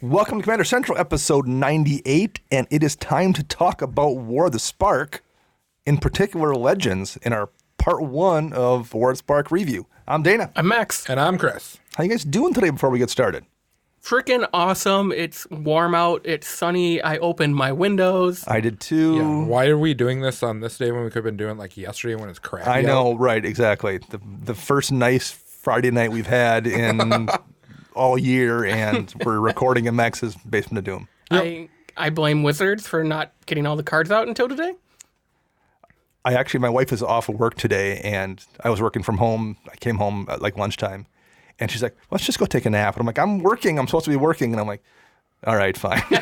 Welcome to Commander Central, episode 98, and it is time to talk about War of the Spark, in particular Legends, in our part one of War of the Spark review. I'm Dana. I'm Max. And I'm Chris. How you guys doing today before we get started? Freaking awesome. It's warm out. It's sunny. I opened my windows. I did too. Yeah. Why are we doing this on this day when we could have been doing it like yesterday when it's crappy I know, out? right, exactly. The first nice Friday night we've had in all year, and we're recording in Max's Basement of Doom. Yep. I blame Wizards for not getting all the cards out until today. My wife is off of work today, and I was working from home. I came home at like lunchtime, and she's like, let's just go take a nap. And I'm like, I'm working. I'm supposed to be working. And I'm like, all right, fine. I'm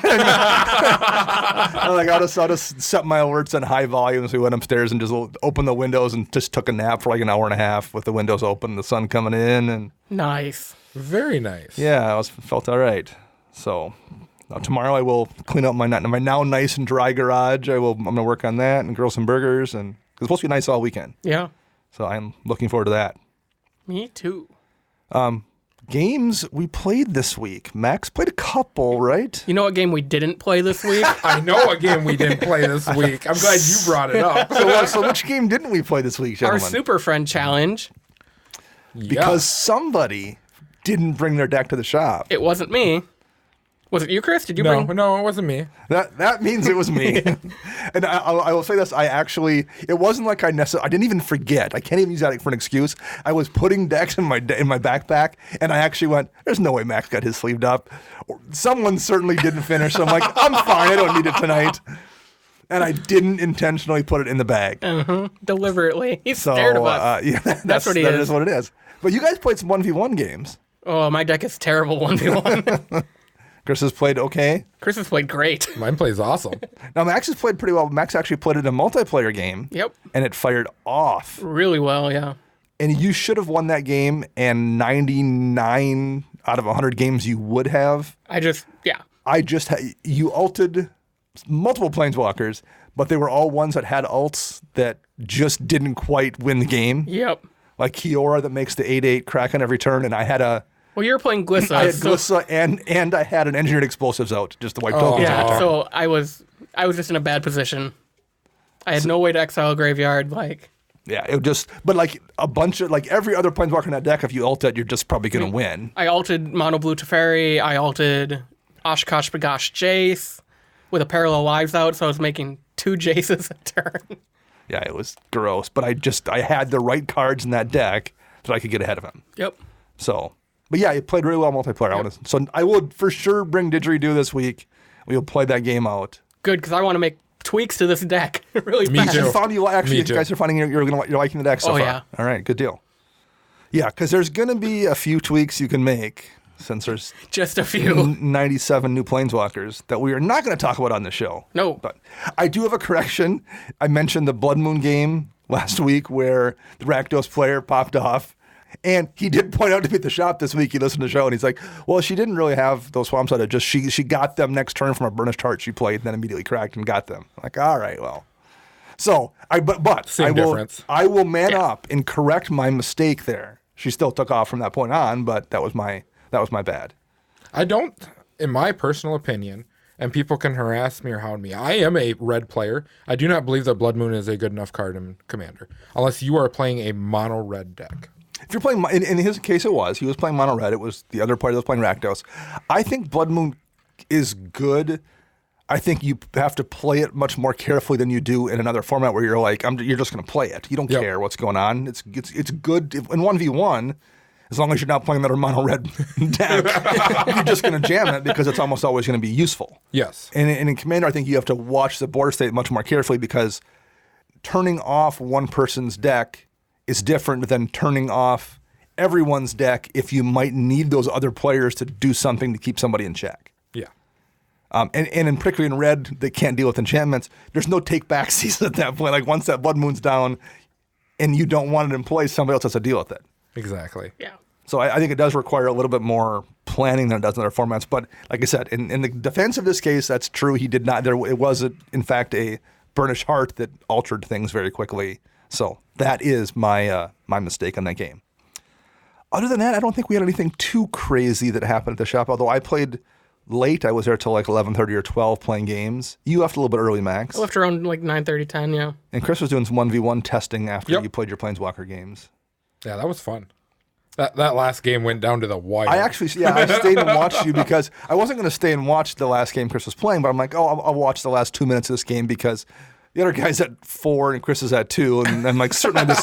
like, I'll just set my alerts on high volume. So we went upstairs and just opened the windows and just took a nap for like an hour and a half with the windows open, the sun coming in. And Nice. Very nice. yeah, felt all right. So now tomorrow I will clean up my now nice and dry garage. I'm going to work on that and grill some burgers. And it's supposed to be nice all weekend. Yeah. So I'm looking forward to that. Me too. Games we played this week. Max played a couple, right? You know what game we didn't play this week? I know a game we didn't play this week. I'm glad you brought it up. So which game didn't we play this week, Our gentlemen? Super Friend Challenge. Because somebody didn't bring their deck to the shop. It wasn't me. Was it you, Chris? Did you No, bring? it wasn't me. That means it was me. And I will say this, it wasn't like I didn't even forget. I can't even use that for an excuse. I was putting decks in my backpack, and I actually went, there's no way Max got his sleeved up. Someone certainly didn't finish, so I'm like, I'm fine, I don't need it tonight. And I didn't intentionally put it in the bag. Deliberately. He's scared of us. Yeah, That's what he that is. is what it is. But you guys played some 1v1 games. Oh, my deck is terrible 1v1. Chris has played okay. Chris has played great. Mine plays awesome. Now, Max has played pretty well. Max actually played it in a multiplayer game. Yep. And it fired off. Really well, yeah. And you should have won that game, and 99 out of 100 games you would have. You ulted multiple Planeswalkers, but they were all ones that had ults that just didn't quite win the game. Yep. Like Kiora that makes the 8/8 Kraken every turn, and I had Well, you were playing Glissa. I had Glissa and I had an Engineered Explosives out just to wipe tokens Yeah, out. so I was just in a bad position. I had no way to exile a graveyard. Yeah, it just, but like a bunch of, like every other Planeswalker in that deck, if you ult it, you're just probably going to win. I alted Mono Blue Teferi. I alted Oshkosh B'gosh Jace with a Parallel Lives out, so I was making 2 Jaces a turn. Yeah, it was gross, but I had the right cards in that deck so I could get ahead of him. Yep. So, but yeah, it played really well multiplayer. Yep. So I would for sure bring Didgeridoo this week. We'll play that game out. Good, because I want to make tweaks to this deck really Me fast. too. You found you too. guys are finding you're liking the deck so Oh, far. yeah. All right, good deal. Yeah, because there's going to be a few tweaks you can make since there's Just a few. 97 new Planeswalkers that we are not going to talk about on the show. No. But I do have a correction. I mentioned the Blood Moon game last week where the Rakdos player popped off. And he did point out to me at the shop this week, he listened to the show, and he's like, well, she didn't really have those swamps out. She got them next turn from a Burnished Heart she played, and then immediately cracked and got them. I'm like, all right, well. So, Difference. I will man up and correct my mistake there. She still took off from that point on, but that was my bad. I don't, in my personal opinion, and people can harass me or hound me, I am a red player. I do not believe that Blood Moon is a good enough card in Commander, unless you are playing a mono red deck. If you're playing, in his case, he was playing mono red. It was the other player that was playing Rakdos. I think Blood Moon is good. I think you have to play it much more carefully than you do in another format where you're like, you're just going to play it. You don't care what's going on. It's good in 1v1. As long as you're not playing another mono red deck, you're just going to jam it because it's almost always going to be useful. Yes. And in Commander, I think you have to watch the board state much more carefully because turning off one person's deck is different than turning off everyone's deck if you might need those other players to do something to keep somebody in check. Yeah. And in particularly in red, they can't deal with enchantments. There's no take back season at that point. Like once that Blood Moon's down and you don't want it in play, somebody else has to deal with it. Exactly. Yeah. So I think it does require a little bit more planning than it does in other formats. But like I said, in the defense of this case, that's true. He did not. It was, in fact, a Burnished Heart that altered things very quickly. So that is my mistake on that game. Other than that, I don't think we had anything too crazy that happened at the shop, although I played late. I was there till like 11:30 or 12 playing games. You left a little bit early, Max. I left around like 9:30, 10, yeah. And Chris was doing some 1v1 testing after Yep. you played your Planeswalker games. Yeah, that was fun. That last game went down to the wire. I stayed and watched you because I wasn't going to stay and watch the last game Chris was playing, but I'm like, I'll watch the last 2 minutes of this game because the other guy's at 4 and Chris is at 2, and I'm like, certainly this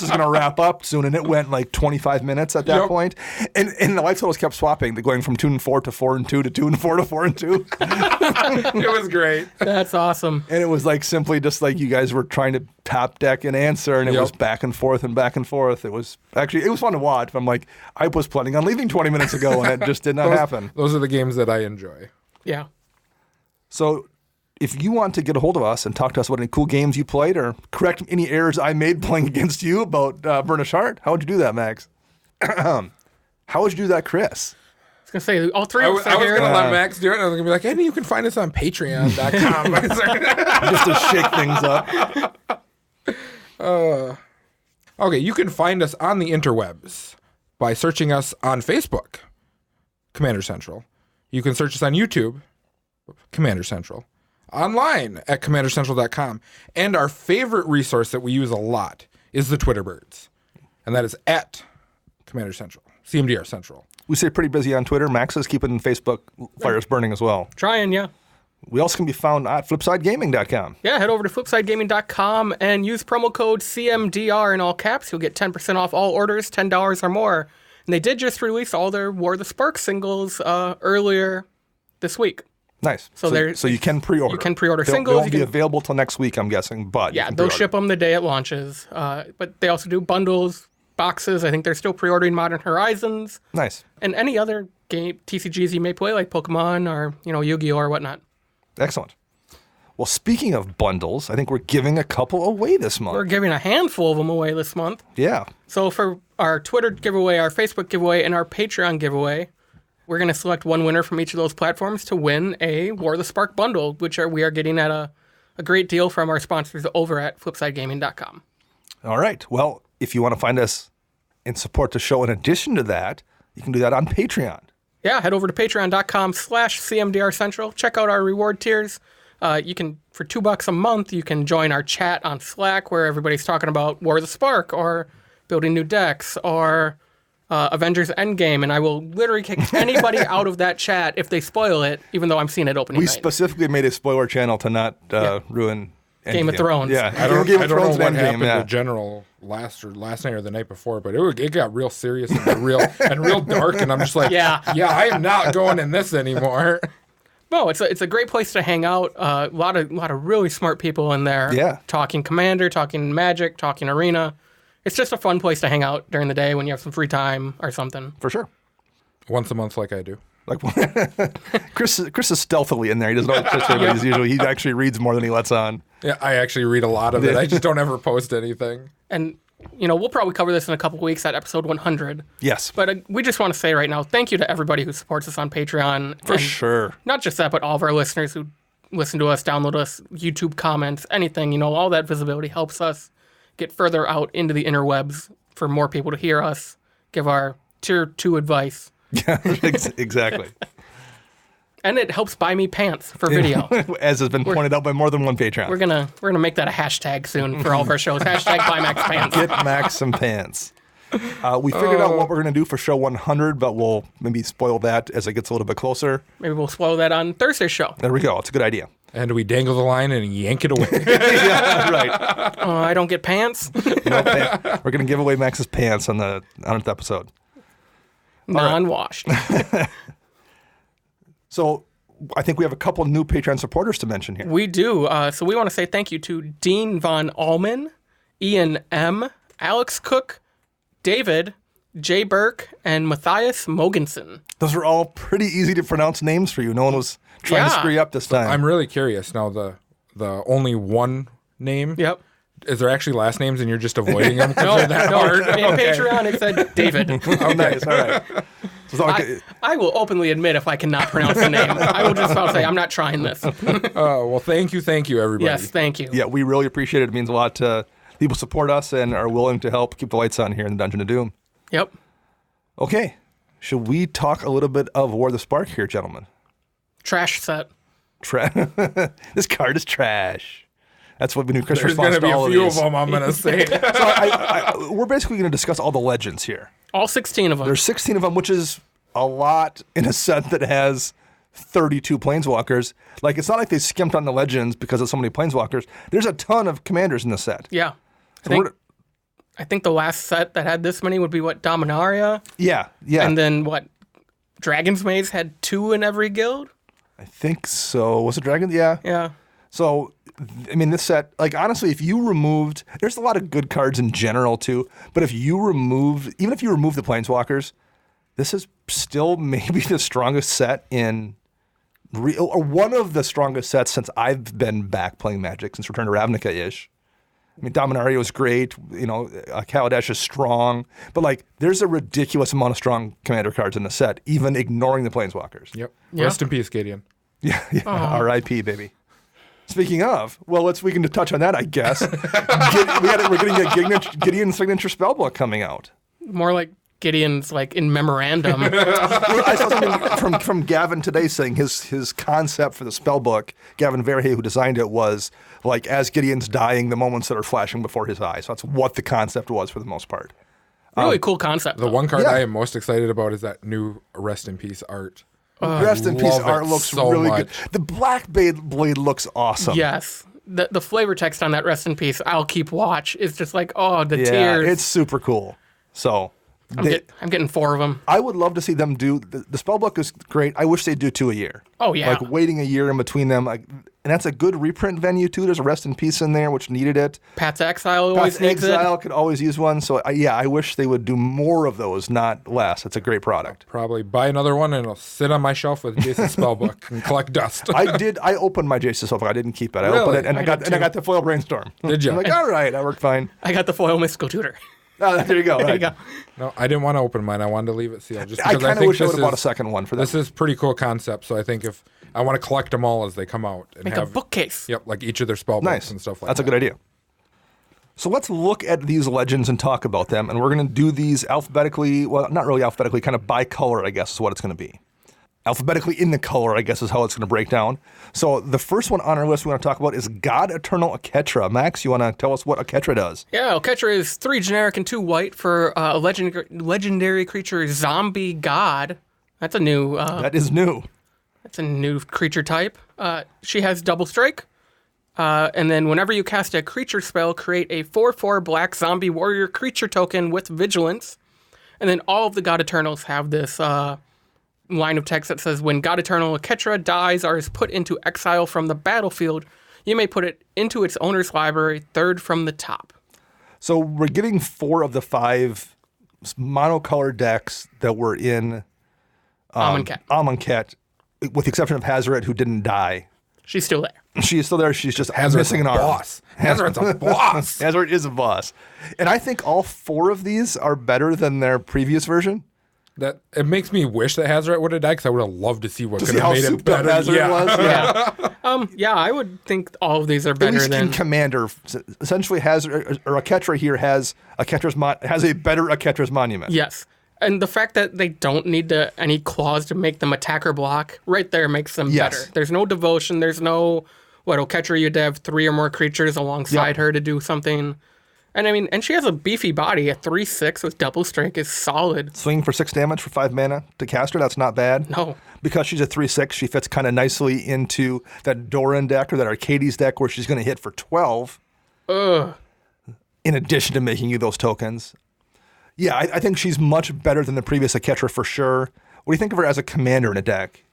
is going to wrap up soon. And it went like 25 minutes at that point. And the life totals kept swapping, going from 2 and 4 to 4 and 2 to 2 and 4 to 4 and 2. It was great. That's awesome. And it was like simply just like you guys were trying to top deck and answer, and it was back and forth and back and forth. It was fun to watch. But I'm like, I was planning on leaving 20 minutes ago, and it just did not happen. Those are the games that I enjoy. Yeah. So if you want to get a hold of us and talk to us about any cool games you played or correct any errors I made playing against you about Burnish Heart, how would you do that, Max? How would you do that, Chris? I was going to say, all three I of was us are going here. to let Max do it. And I was going to be like, hey, you can find us on patreon.com. Just to shake things up. Okay, you can find us on the interwebs by searching us on Facebook, Commander Central. You can search us on YouTube, Commander Central. Online at commandercentral.com. And our favorite resource that we use a lot is the Twitter birds. And that is at Commander Central, CMDR Central. We stay pretty busy on Twitter. Max is keeping Facebook fires burning as well. Trying, yeah. We also can be found at flipsidegaming.com. Yeah, head over to flipsidegaming.com and use promo code CMDR in all caps. You'll get 10% off all orders, $10 or more. And they did just release all their War of the Spark singles earlier this week. Nice. So you can pre-order. You can pre-order They singles. won't be available till next week, I'm guessing. But Yeah, they'll ship them the day it launches. But they also do bundles, boxes. I think they're still pre-ordering Modern Horizons. Nice. And any other game TCGs you may play, like Pokemon or Yu-Gi-Oh or whatnot. Excellent. Well, speaking of bundles, I think we're giving a couple away this month. We're giving a handful of them away this month. Yeah. So for our Twitter giveaway, our Facebook giveaway, and our Patreon giveaway, we're going to select one winner from each of those platforms to win a War of the Spark bundle, which we are getting at a great deal from our sponsors over at flipsidegaming.com. All right. Well, if you want to find us and support the show in addition to that, you can do that on Patreon. Yeah, head over to patreon.com/CMDR Central. Check out our reward tiers. You can, for $2 a month, you can join our chat on Slack where everybody's talking about War of the Spark or building new decks or Avengers Endgame, and I will literally kick anybody out of that chat if they spoil it, even though I'm seeing it opening We night. specifically made a spoiler channel to not ruin Game of Thrones. Yeah, I don't Game know of Thrones what and Endgame, happened yeah. to General last night or the night before, but it got real serious and real dark, and I'm just like, Yeah. I am not going in this anymore. No, it's a great place to hang out. A lot of really smart people in there. Yeah. Talking Commander, talking Magic, talking Arena. It's just a fun place to hang out during the day when you have some free time or something. For sure. Once a month, like I do. Like Chris is stealthily in there. He doesn't know what everybody's usually. He actually reads more than he lets on. Yeah, I actually read a lot of it. I just don't ever post anything. And, we'll probably cover this in a couple weeks at episode 100. Yes. But we just want to say right now, thank you to everybody who supports us on Patreon. For sure. Not just that, but all of our listeners who listen to us, download us, YouTube comments, anything. All that visibility helps us get further out into the interwebs for more people to hear us give our tier 2 advice. Yeah, exactly. And it helps buy me pants for video. As has been pointed out by more than one Patreon. We're gonna make that a hashtag soon for all of our shows. Hashtag buy Max pants. Get Max some pants. We figured out what we're going to do for show 100, but we'll maybe spoil that as it gets a little bit closer. Maybe we'll spoil that on Thursday's show. There we go. It's a good idea. And we dangle the line and yank it away. Yeah, right. I don't get pants. No we're going to give away Max's pants on the 100th episode. Non-washed. So I think we have a couple new Patreon supporters to mention here. We do. So we want to say thank you to Dean Von Allman, Ian M., Alex Cook, David, Jay Burke, and Matthias Mogensen. Those are all pretty easy to pronounce names for you. No one was trying to screw you up this time. I'm really curious now. The only one name. Yep. Is there actually last names and you're just avoiding them because they're that hard? In Patreon, it said David. Oh, nice. All right. So I will openly admit if I cannot pronounce the name. I will just about say I'm not trying this. Well, thank you, everybody. Yes, thank you. yeah, we really appreciate it. It means a lot to people support us and are willing to help keep the lights on here in the Dungeon of Doom. Yep. Okay. Should we talk a little bit of War of the Spark here, gentlemen? Trash set. This card is trash. That's what we knew Chris There's going responds to be to all a of few these. of them, I'm going to say. So we're basically going to discuss all the legends here. All 16 of them. There's 16 of them, which is a lot in a set that has 32 planeswalkers. Like, it's not like they skimped on the legends because of so many planeswalkers. There's a ton of commanders in the set. Yeah. So I think the last set that had this many would be what, Dominaria? yeah. And then what, Dragon's Maze had 2 in every guild? I think so. Was it Dragon? Yeah. Yeah. So, I mean, this set, like, honestly, if you removed, there's a lot of good cards in general, too. But if you remove, even if you remove the planeswalkers, this is still maybe the strongest set in or one of the strongest sets since I've been back playing Magic, since Return to Ravnica-ish. I mean, Dominaria is great. Kaladesh is strong. But, like, there's a ridiculous amount of strong commander cards in the set, even ignoring the planeswalkers. Yep. Yeah. Rest in peace, Gideon. Yeah. R.I.P., baby. Speaking of, well, we can touch on that, I guess. We're getting a Gideon signature spellbook coming out. More like Gideon's, like, in memorandum. I saw something from Gavin today saying his concept for the spellbook, Gavin Verhey, who designed it, was like as Gideon's dying, the moments that are flashing before his eyes. So that's what the concept was for the most part. Really cool concept. The one card I am most excited about is that new Rest in Peace art. Rest in Peace love art it looks so really much. good. The black blade looks awesome. Yes. The flavor text on that Rest in Peace, I'll keep watch, is just like, oh, the Yeah, tears. it's super cool. So I'm getting 4 of them. I would love to see them do the spellbook is great. I wish they'd do 2 a year. Oh, yeah. Like waiting a year in between them, and that's a good reprint venue too. There's a Rest in Peace in there, which needed it. Pat's Exile always Pat's needs Exile could always use one. So I wish they would do more of those, not less. It's a great product. Probably buy another one and it'll sit on my shelf with Jason's spellbook and collect dust. I opened my Jason spellbook. I didn't keep it. I Really? opened it and I did got the foil brainstorm. Did you? I'm like, all right, that worked fine. it. I got the foil mystical tutor. Oh, there you go. There you right. go. No, I didn't want to open mine. I wanted to leave it sealed. Just I because kind of think wish I this would have bought a is- second one for that. This is pretty cool concept. So I think if I want to collect them all as they come out and Make have a bookcase. Yep, like each of their spell Nice. books and stuff like That's that. a good idea. So let's look at these legends and talk about them. And we're going to do these alphabetically. Well, not really alphabetically, kind of by color, I guess, is what it's going to be. Alphabetically in the color, I guess, is how it's going to break down. So the first one on our list we want to talk about is God Eternal Aketra. Max, you want to tell us what Aketra does? Yeah, Oketra is 3 generic and 2 white for a legendary creature, Zombie God. That's a new That is new. that's a new creature type. She has double strike. And then whenever you cast a creature spell, create a 4/4 black zombie warrior creature token with vigilance. And then all of the God Eternals have this line of text that says, when God Eternal Aketra dies or is put into exile from the battlefield, you may put it into its owner's library, 3rd from the top. So we're getting 4 of the 5 monocolor decks that were in Amonkhet, with the exception of Hazoret, who didn't die. She's still there. She is still there. She's just Hazoret's missing an a arm. boss. Hazoret's a boss. Hazoret is a boss. And I think all 4 of these are better than their previous version. That it makes me wish that Hazoret would have died because I would have loved to see what could See have how made it souped up better. Hazoret was? Yeah. Yeah, I would think all of these are At better least in than. Commander, essentially Hazoret, or Aketra here has a better Aketra's Monument. Yes. And the fact that they don't need any claws to make them attacker block, right there makes them Yes. better. There's no devotion. There's no, Oketra, you'd have 3 or more creatures alongside her to do something. And I mean, and she has a beefy body. A 3/6 with double strike is solid. Swinging for 6 damage for 5 mana to cast her, that's not bad. No. Because she's a 3/6, she fits kind of nicely into that Doran deck or that Arcades deck where she's going to hit for 12. Ugh. In addition to making you those tokens. Yeah, I think she's much better than the previous Aketra for sure. What do you think of her as a commander in a deck?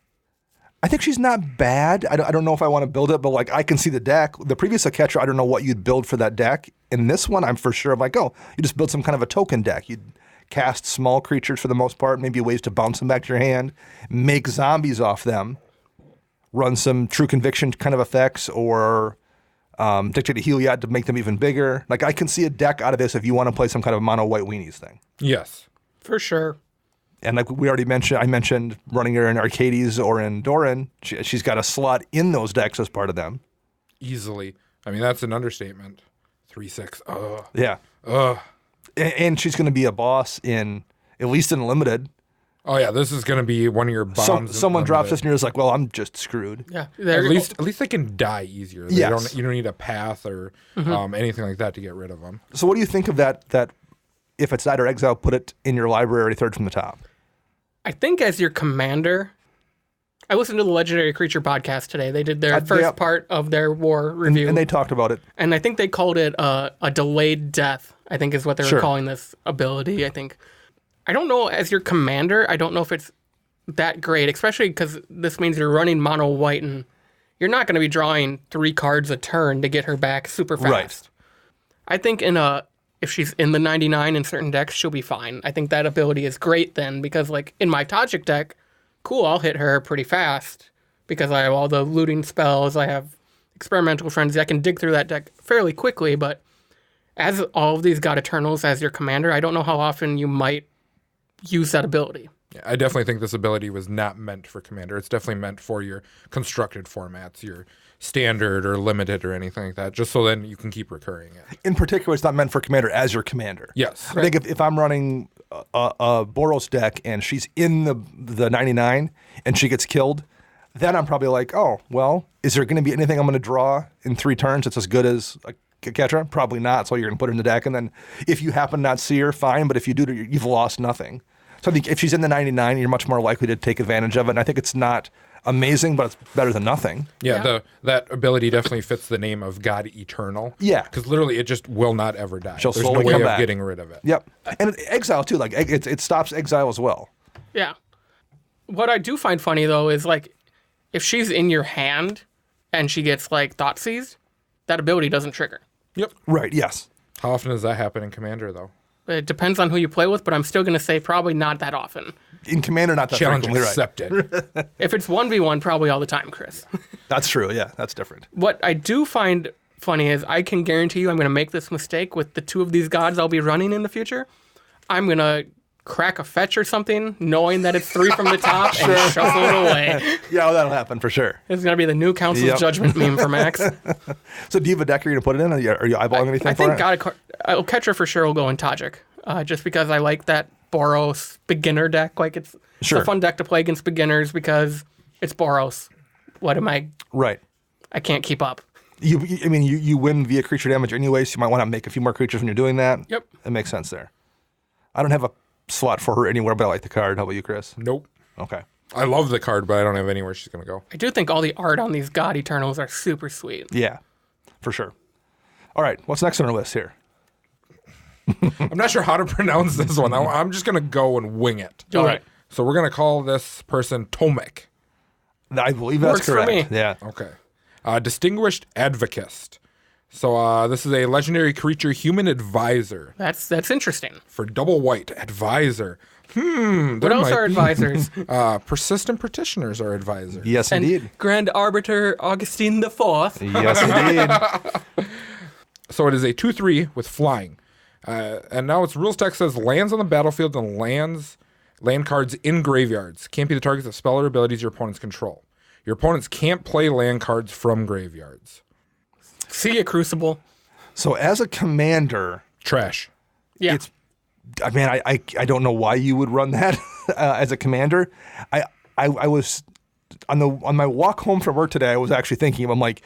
I think she's not bad. I don't know if I want to build it, but like I can see the deck. The previous Aketra, I don't know what you'd build for that deck. In this one, I'm for sure I'm like, oh, you just build some kind of a token deck. You'd cast small creatures for the most part, maybe ways to bounce them back to your hand, make zombies off them, run some True Conviction kind of effects, or Dictate to Heliod to make them even bigger. Like I can see a deck out of this if you want to play some kind of mono white weenies thing. Yes. For sure. And like we already mentioned, I mentioned running her in Arcades or in Doran. She's got a slot in those decks as part of them. Easily. I mean, that's an understatement. 3/6. Yeah. Ugh. And she's going to be a boss in, at least in Limited. Oh yeah, this is going to be one of your bombs. Someone drops this and you're just like, well, I'm just screwed. Yeah. At least they can die easier. Yes. You don't need a path or anything like that to get rid of them. So what do you think of that if it's died or exile, put it in your library third from the top? I think as your commander, I listened to the Legendary Creature podcast today. They did their first part of their war review. And they talked about it. And I think they called it a delayed death, I think is what they were calling this ability, I think. I don't know, as your commander, I don't know if it's that great, especially because this means you're running mono white and you're not going to be drawing 3 cards a turn to get her back super fast. Right. I think if she's in the 99 in certain decks, she'll be fine. I think that ability is great then because, like, in my Tajik deck, cool, I'll hit her pretty fast because I have all the looting spells, I have experimental frenzy, I can dig through that deck fairly quickly, but as all of these God Eternals as your commander, I don't know how often you might use that ability. Yeah, I definitely think this ability was not meant for commander. It's definitely meant for your constructed formats, your standard or limited or anything like that, just so then you can keep recurring it. In particular, it's not meant for commander as your commander. Yes. I think if I'm running a Boros deck and she's in the 99 and she gets killed, then I'm probably like, oh, well, is there going to be anything I'm going to draw in 3 turns that's as good as a Ketra? Probably not, so you're going to put her in the deck. And then if you happen to not see her, fine, but if you do, you've lost nothing. So I think if she's in the 99, you're much more likely to take advantage of it. And I think it's not amazing, but it's better than nothing. Yeah. That ability definitely fits the name of God Eternal. Yeah. Because literally it just will not ever die. She'll There's no slowly way come of back. getting rid of it. Yep. And exile, too. Like, it stops exile as well. Yeah. What I do find funny, though, is, like, if she's in your hand and she gets, like, thought seized, that ability doesn't trigger. Yep. Right, yes. How often does that happen in Commander, though? It depends on who you play with, but I'm still going to say probably not that often. In Commander, not that Challenge frequently, right. accepted. If it's 1v1, probably all the time, Chris. That's true, yeah. That's different. What I do find funny is I can guarantee you I'm going to make this mistake with the 2 of these gods I'll be running in the future. I'm going to crack a fetch or something, knowing that it's 3 from the top and shuffle it away. Yeah, well, that'll happen for sure. It's going to be the new Council's Judgment meme for Max. So do you have a deck you're going to put it in? Are you eyeballing anything I for think it? Ketra for sure will go in Tajik, just because I like that Boros beginner deck. Like it's a fun deck to play against beginners because it's Boros. What am I? Right. I can't keep up. You win via creature damage anyway, so you might want to make a few more creatures when you're doing that. Yep. It makes sense there. I don't have a slot for her anywhere, but I like the card. How about you, Chris? Nope. Okay. I love the card, but I don't have anywhere she's going to go. I do think all the art on these God Eternals are super sweet. Yeah, for sure. All right, what's next on our list here? I'm not sure how to pronounce this one. I'm just going to go and wing it. All right. So we're going to call this person Tomek. I believe that's Works for correct. me. Yeah. Okay. Distinguished Advocist. So this is a legendary creature, human advisor. That's interesting. For double white, advisor. What else are advisors? Persistent petitioners are advisors. Yes, And indeed. Grand Arbiter Augustine IV. Yes, indeed. So it is a 2/3 with flying. And now its rules text says lands on the battlefield and land cards in graveyards can't be the targets of spell or abilities your opponents control. Your opponents can't play land cards from graveyards. See ya, Crucible. So as a commander, Trash. Yeah. I don't know why you would run that as a commander. I was on my walk home from work today. I was actually thinking, I'm like,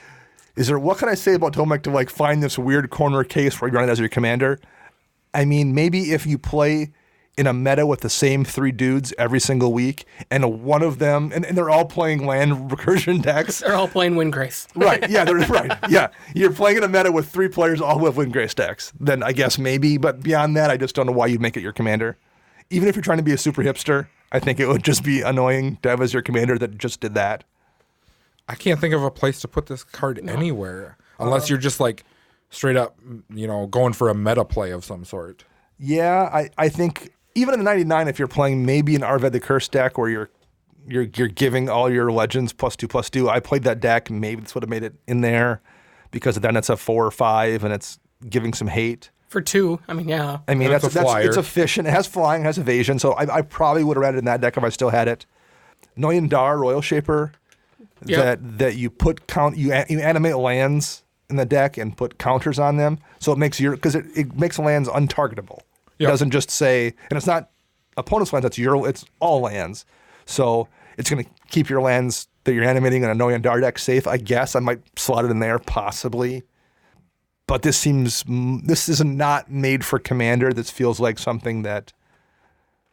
what can I say about Tomek to like find this weird corner case where you run it as your commander? I mean, maybe if you play in a meta with the same 3 dudes every single week, and one of them, and they're all playing land recursion decks. They're all playing Windgrace. Right, yeah, they're right. Yeah, you're playing in a meta with 3 players all who have Windgrace decks. Then I guess maybe, but beyond that, I just don't know why you'd make it your commander. Even if you're trying to be a super hipster, I think it would just be annoying to have as your commander that just did that. I can't think of a place to put this card anywhere. Unless you're just like straight up, going for a meta play of some sort. Yeah, I think even in the 99, if you're playing maybe an Arved the Curse deck where you're giving all your legends +2/+2, I played that deck. Maybe this would have made it in there because then it's a 4 or 5 and it's giving some hate. For 2, I mean, yeah. I mean, that's a flyer. It's efficient. It has flying, it has evasion. So I probably would have ran it in that deck if I still had it. Noyandar, Royal Shaper, Yep. that you put you animate lands in the deck and put counters on them. So it makes because it makes lands untargetable. It Yep. doesn't just say, and it's not opponent's lands, it's all lands. So it's going to keep your lands that you're animating in a No Yandar deck safe, I guess. I might slot it in there, possibly. But this is not made for Commander. This feels like something that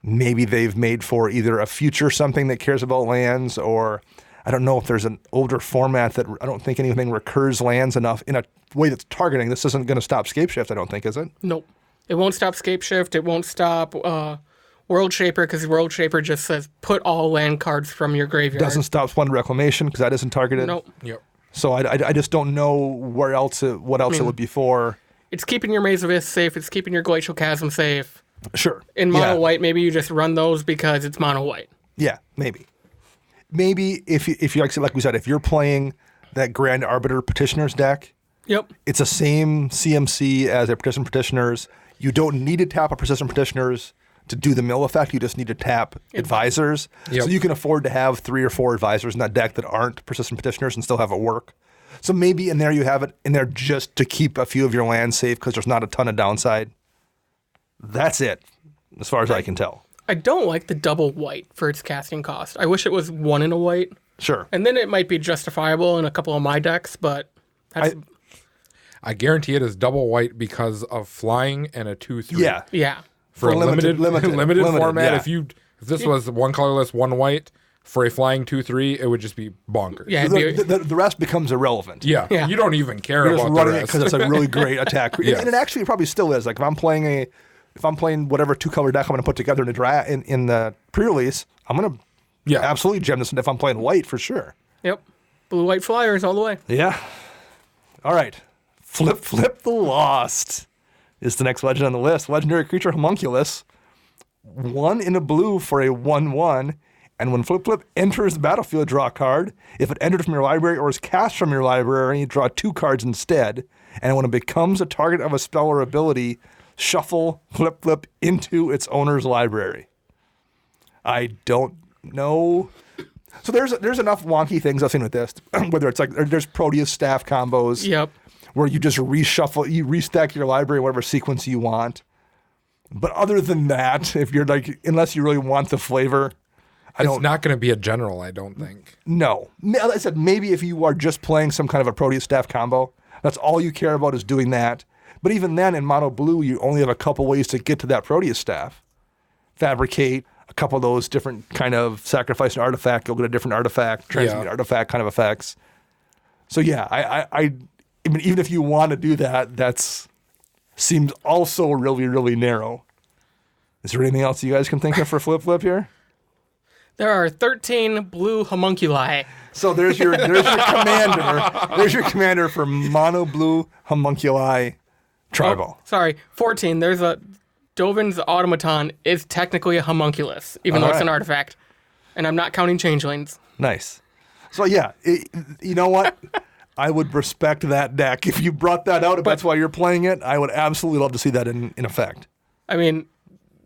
maybe they've made for either a future something that cares about lands, or I don't know if there's an older format that I don't think anything recurs lands enough in a way that's targeting. This isn't going to stop Scapeshift, I don't think, is it? Nope. It won't stop Scapeshift. It won't stop World Shaper, because World Shaper just says put all land cards from your graveyard. Doesn't stop Splendid Reclamation because that isn't targeted. Nope. Yep. So I just don't know what else it would be for. It's keeping your Maze of Ith safe. It's keeping your Glacial Chasm safe. Sure. In mono white, maybe you just run those because it's mono white. Yeah, maybe. Maybe if you like we said, if you're playing that Grand Arbiter Petitioners deck, Yep. it's the same CMC as a Persistent Petitioners. You don't need to tap a Persistent Petitioners to do the mill effect. You just need to tap Advisors. Yep. So you can afford to have 3 or 4 Advisors in that deck that aren't Persistent Petitioners and still have it work. So maybe in there you have it in there just to keep a few of your lands safe because there's not a ton of downside. That's it, as far as I can tell. I don't like the double white for its casting cost. I wish it was 1 in a white. Sure. And then it might be justifiable in a couple of my decks, but that's, I guarantee it is double white because of flying and a 2/3. Yeah. yeah. For a limited format, yeah. if this was one colorless, one white, for a flying 2/3, it would just be bonkers. Yeah. The rest becomes irrelevant. Yeah. Yeah. You don't even care You're just about the running it rest. because it's a really great attack. Yes. And it actually probably still is. Like if I'm playing whatever 2-color deck I'm going to put together in the pre-release, I'm going to absolutely gem this if I'm playing white for sure. Yep. Blue-white flyers all the way. Yeah. All right. Flip the Lost is the next legend on the list. Legendary creature Homunculus. 1 in a blue for a 1/1. And when Flip enters the battlefield, draw a card. If it entered from your library or is cast from your library, you draw 2 cards instead. And when it becomes a target of a spell or ability, shuffle Flip into its owner's library. I don't know. So there's enough wonky things I've seen with this. Whether it's like there's Proteus staff combos. Yep. Where you just reshuffle, you restack your library in whatever sequence you want. But other than that, if you're like, unless you really want the flavor, It's not going to be a general, I don't think. No. Like I said, maybe if you are just playing some kind of a Proteus staff combo, that's all you care about is doing that. But even then, in mono blue, you only have a couple ways to get to that Proteus staff. Fabricate a couple of those different kind of sacrifice an artifact, you'll get a different artifact, transmute artifact kind of effects. So yeah, I mean, even if you want to do that, that's seems also really, really narrow. Is there anything else you guys can think of for Flip here? There are 13 blue homunculi. So there's your commander. There's your commander for mono blue homunculi tribal. Oh, sorry, 14. There's a Dovin's Automaton is technically a homunculus, even though it's an artifact. And I'm not counting changelings. Nice. So yeah, you know what? I would respect that deck. If you brought that out, if that's why you're playing it, I would absolutely love to see that in effect. I mean,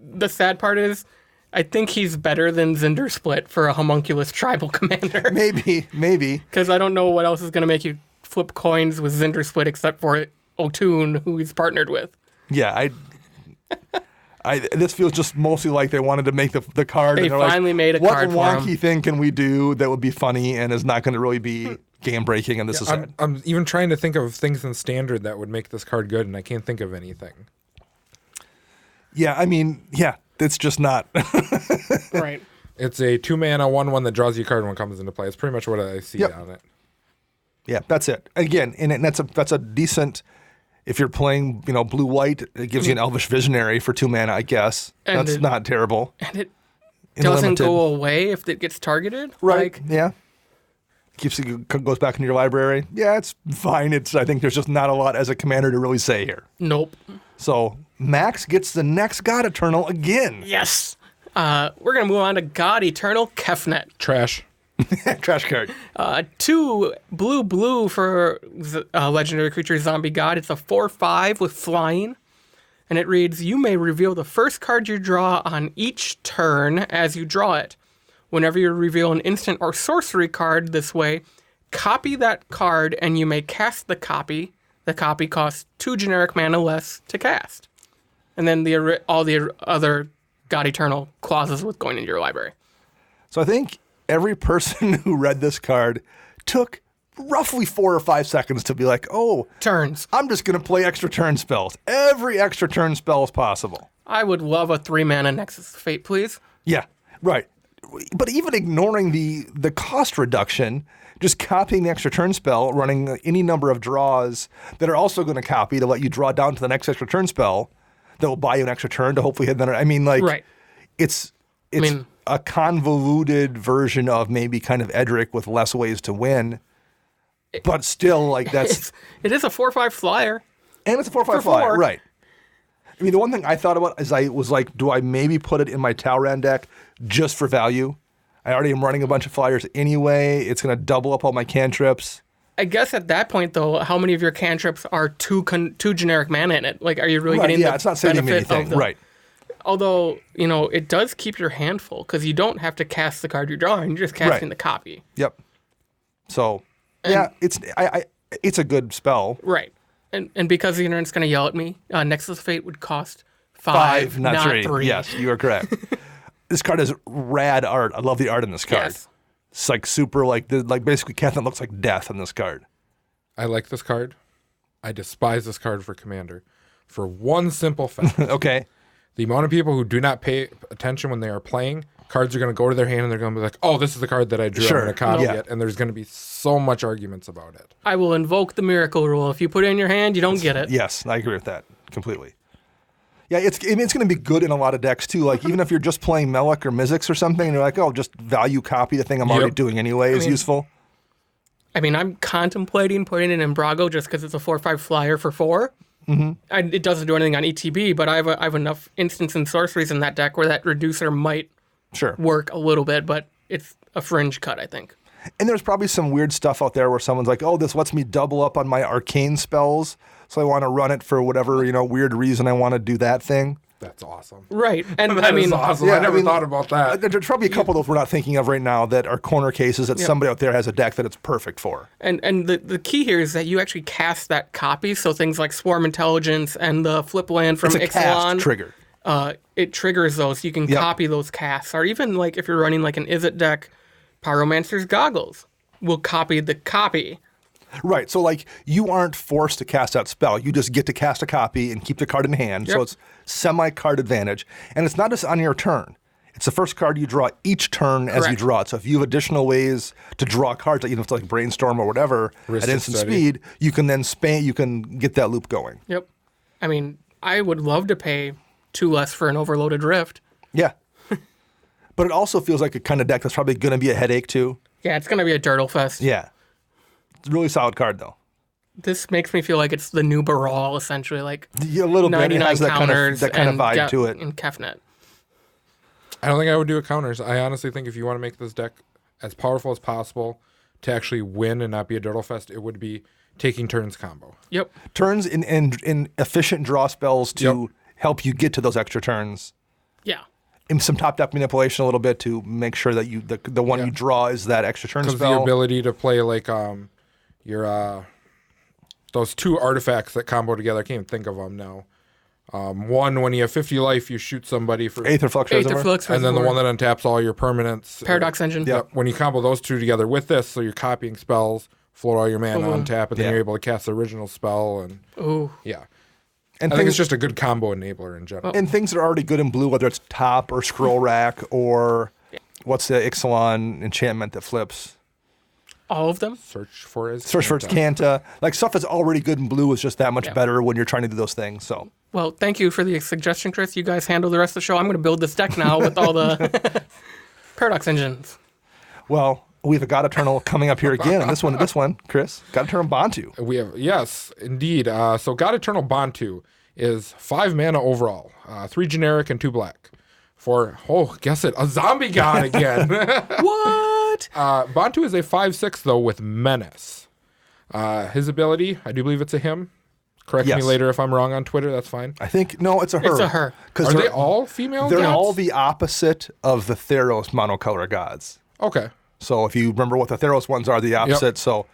the sad part is, I think he's better than Zinder Split for a homunculus tribal commander. Maybe. Because I don't know what else is going to make you flip coins with Zinder Split except for O'Toole, who he's partnered with. Yeah, this feels just mostly like they wanted to make the card. They finally made a card for him. What wonky thing can we do that would be funny and is not going to really be game breaking? And this is it. I'm even trying to think of things in Standard that would make this card good, and I can't think of anything. Yeah, I mean, it's just not. Right. It's a 2-mana 1/1 that draws you a card when it comes into play. It's pretty much what I see on it. Yeah, that's it. Again, and that's a decent. If you're playing, blue white, it gives you an Elvish Visionary for 2 mana, I guess. And that's not terrible. And it doesn't go away if it gets targeted. Right. Yeah. Goes back into your library. Yeah, it's fine. I think there's just not a lot as a commander to really say here. Nope. So Max gets the next God Eternal again. Yes. We're going to move on to God Eternal Kefnet. Trash. Trash card. 2 blue for Legendary Creature Zombie God. It's a 4/5 with flying. And it reads, you may reveal the first card you draw on each turn as you draw it. Whenever you reveal an instant or sorcery card this way, copy that card and you may cast the copy. The copy costs 2 generic mana less to cast. And then all the other God Eternal clauses with going into your library. So I think every person who read this card took roughly 4 or 5 seconds to be like, oh, Turns. I'm just going to play extra turn spells. Every extra turn spell is possible. I would love a 3-mana Nexus of Fate, please. Yeah, right. But even ignoring the cost reduction, just copying the extra turn spell, running any number of draws that are also going to copy to let you draw down to the next extra turn spell that will buy you an extra turn to hopefully hit that. I mean, like, Right. it's a convoluted version of maybe kind of Edric with less ways to win, but still, like, that's... It is a 4/5 flyer. And it's a 4/5 For flyer, 4. right. I mean, the one thing I thought about is I was like, do I maybe put it in my Talran deck just for value? I already am running a bunch of flyers anyway. It's going to double up all my cantrips. I guess at that point, though, how many of your cantrips are two generic mana in it? Like, are you really getting the it's not saving me benefit anything. of the... Right. Although, it does keep your hand full because you don't have to cast the card you're drawing. You're just casting Right. the copy. Yep. So, it's a good spell. Right. And because the internet's going to yell at me, Nexus of Fate would cost 5, not 3. Yes, you are correct. This card has rad art. I love the art in this card. Yes. It's like super, like basically Catherine looks like death in this card. I like this card. I despise this card for Commander for one simple fact. Okay. The amount of people who do not pay attention when they are playing, cards are going to go to their hand and they're going to be like, oh, this is the card that I drew. Sure. I'm going to copy Yeah. it. And there's going to be so much arguments about it. I will invoke the miracle rule. If you put it in your hand, you don't get it. Yes, I agree with that completely. Yeah, it's going to be good in a lot of decks too. Like even if you're just playing Melek or Mizzix or something, and you're like, oh, just value copy the thing I'm already doing anyway is useful. I mean, I'm contemplating putting it in Brago just because it's a 4/5 flyer for 4. Mm-hmm. It doesn't do anything on ETB, but I have enough instants and sorceries in that deck where that reducer might work a little bit, but it's a fringe cut, I think. And there's probably some weird stuff out there where someone's like, oh, this lets me double up on my arcane spells, so I want to run it for whatever, weird reason I want to do that thing. That's awesome. Right. And That is awesome. yeah, I never thought about that. There's probably a couple of those we're not thinking of right now that are corner cases that somebody out there has a deck that it's perfect for. And the key here is that you actually cast that copy, so things like Swarm Intelligence and the Flip Land from It's a Ixalan, cast trigger. It triggers those. You can copy those casts. Or even like if you're running like an Izzet deck, Pyromancer's Goggles will copy the copy. Right, so like you aren't forced to cast that spell. You just get to cast a copy and keep the card in hand. So it's semi-card advantage. And it's not just on your turn. It's the first card you draw each turn as you draw it. So if you have additional ways to draw cards, like, if it's like Brainstorm or whatever, at instant speed, you can then you can get that loop going. Yep. I mean, I would love to pay 2 less for an Overloaded Rift. Yeah. But it also feels like a kind of deck that's probably going to be a headache too. Yeah, it's going to be a Dirtle Fest. Yeah. It's a really solid card though. This makes me feel like it's the new Baral, essentially. Like Yeah, a little bit. It 99 has that counters kind of vibe to it. In Kefnet. I don't think I would do a counters. I honestly think if you want to make this deck as powerful as possible to actually win and not be a Dirtle Fest, it would be taking turns combo. Yep. Turns in efficient draw spells to help you get to those extra turns. Yeah. And some top deck manipulation a little bit to make sure that you the one you draw is that extra turn spell. Because the ability to play like your those 2 artifacts that combo together, I can't even think of them now. One, when you have 50 life, you shoot somebody for Aether Flux Reservoir. and then the one that untaps all your permanents. Paradox Engine. Yep. When you combo those 2 together with this, so you're copying spells, float all your mana on tap, and then you're able to cast the original spell. And Ooh. yeah. And I think it's just a good combo enabler in general. And things that are already good in blue, whether it's Top or Scroll Rack or what's the Ixalan enchantment that flips? All of them? Search for its Canta. Like stuff that's already good in blue is just that much better when you're trying to do those things. So Well, thank you for the suggestion, Chris. You guys handle the rest of the show. I'm going to build this deck now with all the Paradox Engines. Well, we have a God Eternal coming up here again. And this one, Chris, God Eternal Bantu. We have, yes, indeed. So God Eternal Bantu is 5 mana overall, 3 generic and 2 black. For, guess it, a zombie god again. What? Bantu is a 5/6 though with menace. His ability, I do believe it's a him. Correct me later if I'm wrong on Twitter. That's fine. I think no, it's a her. It's a her. Are they all female? They're gods? all the opposite of the Theros monocolor gods. Okay. So if you remember what the Theros ones are, the opposite. So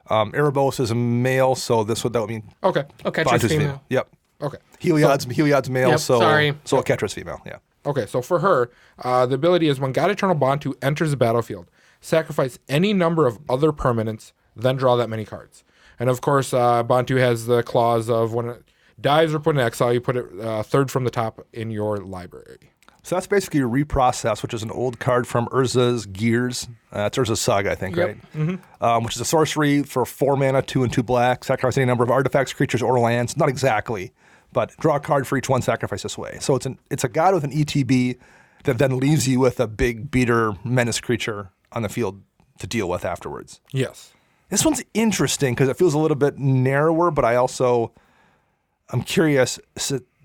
Erebos is a male, so that would mean Okay. Okay, Bantu's just female. Yep. Okay. Heliod's male, Yep, so sorry. Ketra's female. Yeah. Okay, so for her, the ability is when God Eternal Bantu enters the battlefield, sacrifice any number of other permanents, then draw that many cards. And of course, Bantu has the clause of when it dies or put in exile, you put it third from the top in your library. So that's basically Reprocess, which is an old card from Urza's Gears. It's Urza's Saga, I think, Yep. right? Mm-hmm. Which is a sorcery for 4 mana, 2 and 2 black. Sacrifice any number of artifacts, creatures, or lands. Not exactly, but draw a card for each one, sacrifice this way. So it's a god with an ETB that then leaves you with a big beater menace creature on the field to deal with afterwards. Yes. This one's interesting because it feels a little bit narrower, but I'm curious.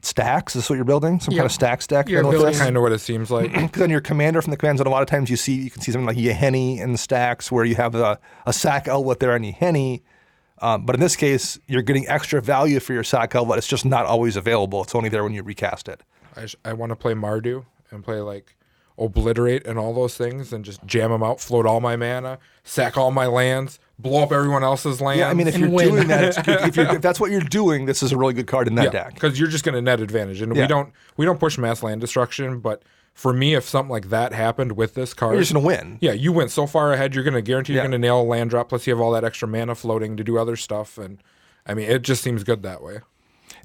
Stacks? Is this what you're building? Some kind of stacks deck? You're with building- this? Kind of what it seems like. Because on your commander from the command zone, a lot of times you can see something like Yahenni in the stacks where you have a sack outlet there on Yahenni. But in this case, you're getting extra value for your sack outlet. It's just not always available. It's only there when you recast it. I want to play Mardu and play like Obliterate and all those things and just jam them out, float all my mana, sack all my lands, blow up everyone else's lands. Yeah, I mean, if you're win. doing that, if that's what you're doing, this is a really good card in that deck. because you're just going to net advantage, and Yeah. we don't push mass land destruction. But for me, if something like that happened with this card, You're just going to win. yeah, you went so far ahead, you're going to guarantee you're Yeah. going to nail a land drop. Plus, you have all that extra mana floating to do other stuff, and I mean, it just seems good that way.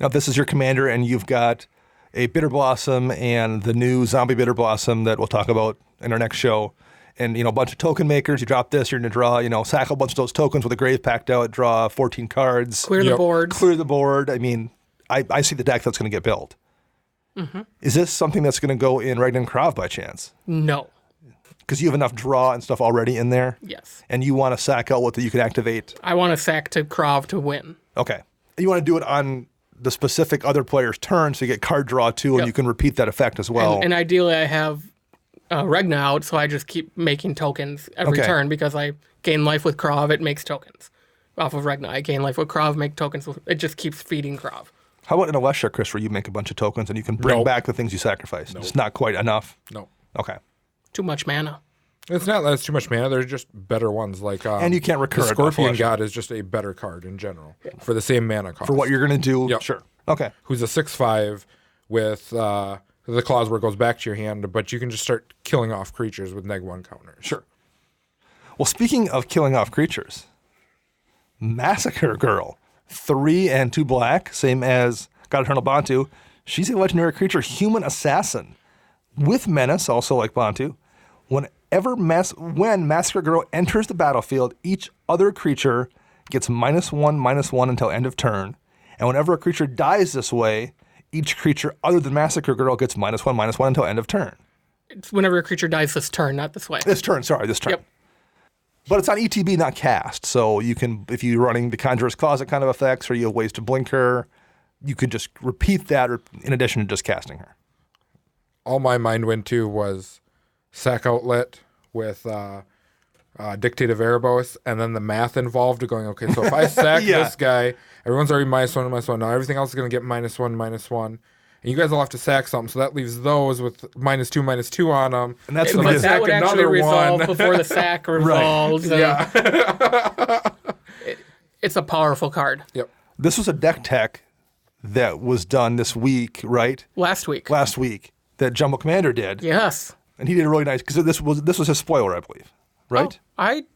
Now, if this is your commander and you've got a Bitter Blossom and the new Zombie Bitter Blossom that we'll talk about in our next show, and a bunch of token makers, you drop this, you're going to draw, sack a bunch of those tokens with a Grave Pact out, draw 14 cards, Clear the Yep. board. clear the board. I mean, I see the deck that's going to get built. Mm-hmm. Is this something that's going to go in Ragnar Krav by chance? No. Because you have enough draw and stuff already in there, Yes. and you want to sack out what that you can activate. I want a sack to Krav to win. Okay. And you want to do it on the specific other player's turn, so you get card draw too, and Yep. you can repeat that effect as well. And ideally, I have Regna out, so I just keep making tokens every Okay. turn because I gain life with Krav. It makes tokens off of Regna. I gain life with Krav, make tokens. It just keeps feeding Krav. How about in Alessia, Chris, where you make a bunch of tokens and you can bring Nope. back the things you sacrificed? It's not quite enough. No, Okay. Too much mana. it's not that it's too much mana. There's just better ones like And you can't recur the it, Scorpion unfortunately. God is just a better card in general for the same mana cost. For what you're going to do? Yep. Sure. Okay. Who's a 6/5 with the clause where it goes back to your hand, but you can just start killing off creatures with -1 counters. Sure. Well, speaking of killing off creatures, Massacre Girl, 3 and 2 black, same as God Eternal Bantu. She's a legendary creature, human assassin, with menace, also like Bantu. When Massacre Girl enters the battlefield, each other creature gets -1/-1 until end of turn. And whenever a creature dies this way, each creature other than Massacre Girl gets -1/-1 until end of turn. It's whenever a creature dies this turn, not this way. This turn. Yep. But it's on ETB, not cast. So you can, if you're running the Conjurer's Closet kind of effects, or you have ways to blink her, you could just repeat that in addition to just casting her. All my mind went to was sack outlet with Dictate of Erebos, and then the math involved of going, okay, so if I sack Yeah. this guy, everyone's already -1/-1. Now everything else is going to get -1/-1. And you guys all have to sack something, so that leaves those with -2/-2 on them. And that's But what it is. that would Sack actually another resolve one. before the sack resolves. and Yeah. It's a powerful card. Yep. This was a deck tech that was done this week, right? Last week. Last week that Jumbo Commander did, Yes. and he did a really nice because this was his spoiler, I believe, right?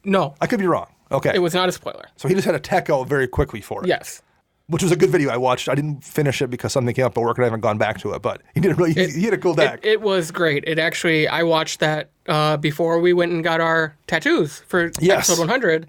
No. I could be wrong. Okay, It was not a spoiler. so he just had a tech out very quickly for it. Yes. Which was a good video I watched. I didn't finish it because something came up at work and I haven't gone back to it. But he did he had a cool deck. It was great. It actually, I watched that before we went and got our tattoos for Yes. episode 100.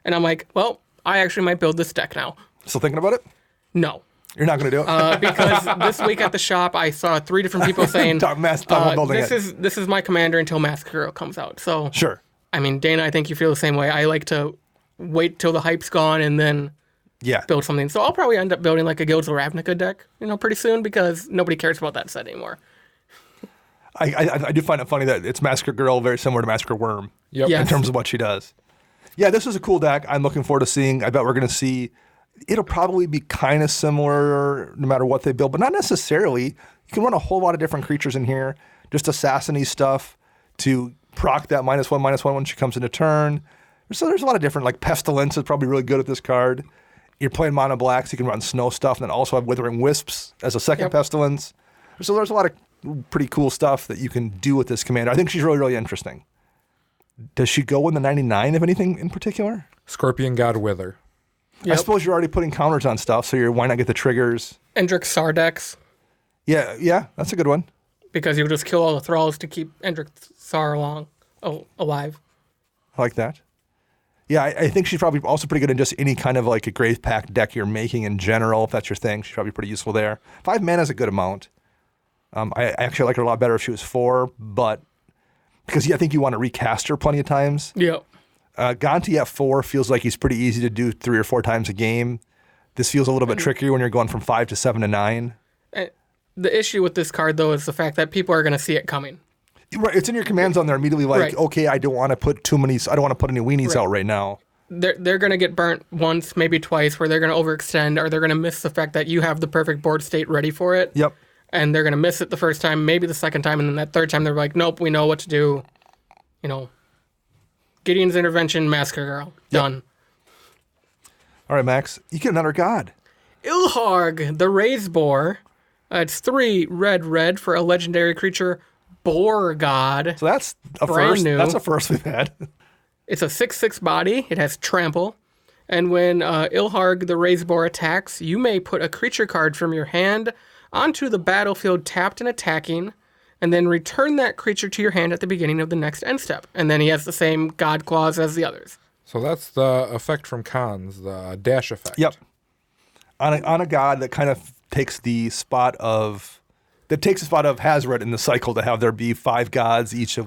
And I'm like, well, I actually might build this deck now. Still thinking about it? No. You're not going to do it. Because this week at the shop, I saw 3 different people saying, Talk about building this is my commander until Massacre Girl comes out. So, Sure. I mean, Dana, I think you feel the same way. I like to wait till the hype's gone and then Yeah. build something. So I'll probably end up building like a Guilds of Ravnica deck, pretty soon because nobody cares about that set anymore. I do find it funny that it's Massacre Girl, very similar to Massacre Worm Yep. Yeah. in terms of what she does. Yeah, this is a cool deck. I'm looking forward to seeing. I bet we're going to see. It'll probably be kind of similar no matter what they build, but not necessarily. You can run a whole lot of different creatures in here, just assassin-y stuff to proc that -1/-1 when she comes into turn. So there's a lot of different, like Pestilence is probably really good at this card. You're playing mono black, so you can run snow stuff and then also have Withering Wisps as a second Yep. Pestilence. So there's a lot of pretty cool stuff that you can do with this commander. I think she's really, really interesting. Does she go in the 99 of anything in particular? Scorpion God Wither. Yep. I suppose you're already putting counters on stuff, so why not get the triggers? Endrick Sardex, Yeah, that's a good one. because you would just kill all the thralls to keep Endrick Sar alive. I like that. Yeah, I think she's probably also pretty good in just any kind of like a Grave Pact deck you're making in general, if that's your thing. She's probably pretty useful there. 5 mana is a good amount. I actually like her a lot better if she was 4, but because I think you want to recast her plenty of times. Yep. Gonti at 4 feels like he's pretty easy to do 3 or 4 times a game. This feels a little bit trickier when you're going from 5 to 7 to 9. The issue with this card, though, is the fact that people are going to see it coming. Right, it's in your command zone. They're immediately like, Right. okay, I don't want to put too many. I don't want to put any weenies out right now. They're going to get burnt once, maybe twice, where they're going to overextend, or they're going to miss the fact that you have the perfect board state ready for it. Yep. And they're going to miss it the first time, maybe the second time, and then that third time they're like, nope, we know what to do. Gideon's Intervention, Massacre Girl. Done. All right, Max, you get another god. Ilharg, the Raise Boar. It's 3 red for a legendary creature, Boar God. So that's a Brand first. new. That's a first we've had. It's a 6/6 body. It has trample. And when Ilharg, the Raise Boar, attacks, you may put a creature card from your hand onto the battlefield tapped and attacking, and then return that creature to your hand at the beginning of the next end step. And then he has the same God clause as the others. So that's the effect from Cons, the dash effect. Yep. On a god that kind of takes the spot of Hazred in the cycle to have there be 5 gods each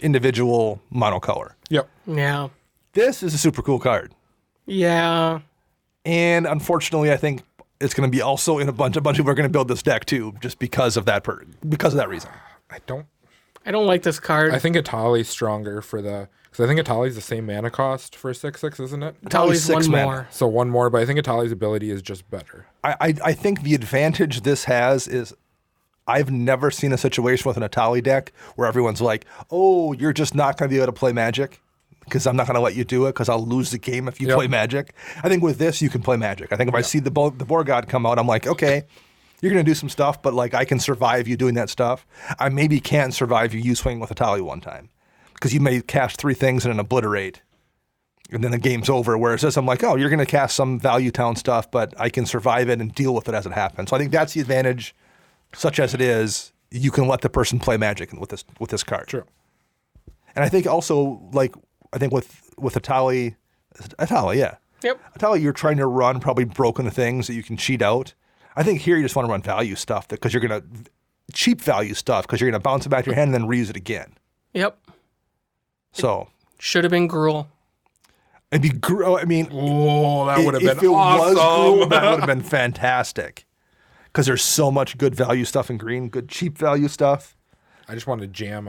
individual monocolor. Yep. Yeah. This is a super cool card. Yeah. And unfortunately, I think it's going to be also in a bunch of people are going to build this deck too, just because of that reason. I don't like this card. I think Atali's stronger because I think Atali's the same mana cost for 6/6, isn't it? Atali's 6 one mana. more. So 1 more, but I think Atali's ability is just better. I think the advantage this has is I've never seen a situation with an Atali deck where everyone's like, oh, you're just not going to be able to play Magic because I'm not going to let you do it because I'll lose the game if you play Magic. I think with this, you can play Magic. I think if I see the Boar God come out, I'm like, okay, you're going to do some stuff, but like I can survive you doing that stuff. I maybe can't survive you swinging with Atali one time because you may cast 3 things and an obliterate. And then the game's over. Whereas this, I'm like, oh, you're going to cast some Value Town stuff, but I can survive it and deal with it as it happens. So I think that's the advantage, such as it is. You can let the person play Magic with this card. True. And I think also, with Atali, yeah. Yep. Atali, you're trying to run probably broken things that you can cheat out. I think here you just want to run value stuff because you're going to cheap value stuff because you're going to bounce it back to your hand and then reuse it again. Yep. So Should have been Gruul. it'd be. I mean, Oh, that would have if been it was awesome. Gruul, that would have been fantastic. Because there's so much good value stuff in green, good cheap value stuff. I just wanted to jam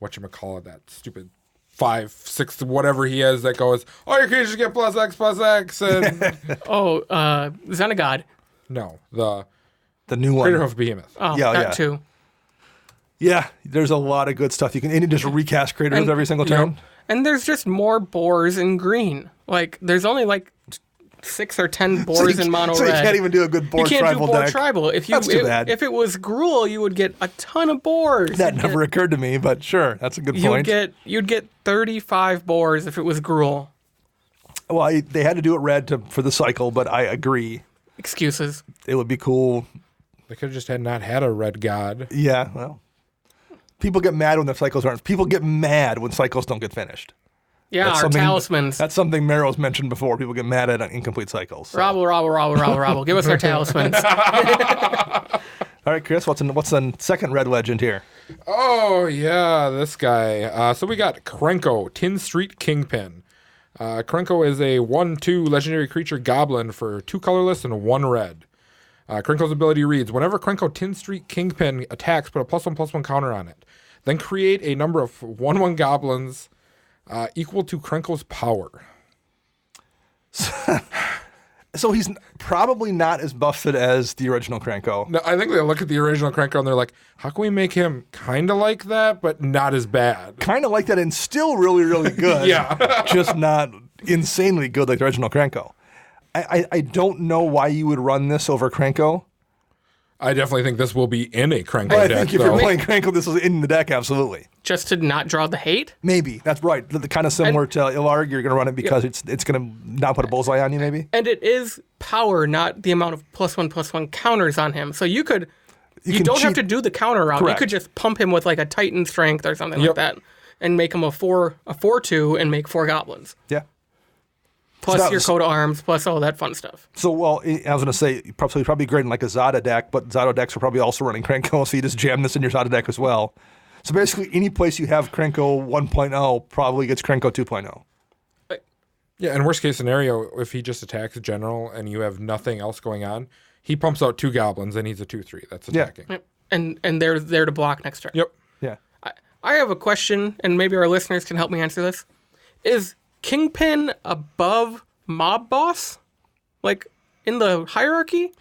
whatchamacallit, that stupid 5, 6, whatever he is that goes, oh, your creatures get +X, and Oh, Xenagod. no, the The new one. Craterhoof Behemoth. Oh, Yeah, that yeah. too. Yeah, there's a lot of good stuff. You can just recast Craters every single turn. And there's just more boars in green. Like, there's only like 6 or 10 boars in mono so red. you can't even do a good board You can't tribal do boar deck. tribal. That's too bad. If it was Gruul, you would get a ton of boars. That never occurred to me, but sure, that's a good point. You'd get 35 boars if it was Gruul. Well, they had to do it red for the cycle, but I agree. Excuses. It would be cool. They could have just not had a red god. Yeah, well. People get mad when their cycles aren't. People get mad when cycles don't get finished. Yeah, That's our something- talismans. That's something Merrill's mentioned before. People get mad at incomplete cycles. So. Robble. Give us our talismans. All right, Chris, what's the second red legend here? Oh, yeah, this guy. So we got Krenko, Tin Street Kingpin. Krenko is a 1/2 legendary creature goblin for 2 colorless and 1 red. Krenko's ability reads, whenever Krenko Tin Street Kingpin attacks, put a +1/+1 counter on it. Then create a number of 1/1 goblins equal to Krenko's power. So he's probably not as buffed as the original Krenko. No, I think they look at the original Krenko and they're like, how can we make him kind of like that, but not as bad? Kind of like that and still really, really good. Yeah. Just not insanely good like the original Krenko. I don't know why you would run this over Krenko. I definitely think this will be in a Krenko But I deck, think if though. you're playing Crankle, this is in the deck, absolutely. Just to not draw the hate? Maybe. That's right. The kind of similar to Ilarg, you're going to run it because it's going to not put a bullseye on you, maybe? And it is power, not the amount of +1/+1 counters on him. So you could... You can don't have cheat- to do the counter route. Correct. You could just pump him with like a Titan strength or something like Yep. that and make him a 4/2 and make 4 goblins. Yeah. Plus that your was- coat of arms, plus all that fun stuff. So, well, I was going to say, probably great in like a Zada deck, but Zada decks are probably also running Krenko, so you just jam this in your Zada deck as well. So basically, any place you have Krenko 1.0 probably gets Krenko 2.0. Yeah, and worst case scenario, if he just attacks general and you have nothing else going on, he pumps out 2 goblins and he's a 2/3. That's attacking. Yep. And they're there to block next turn. Yep. Yeah. I have a question, and maybe our listeners can help me answer this. Is Kingpin above Mob Boss? Like, in the hierarchy?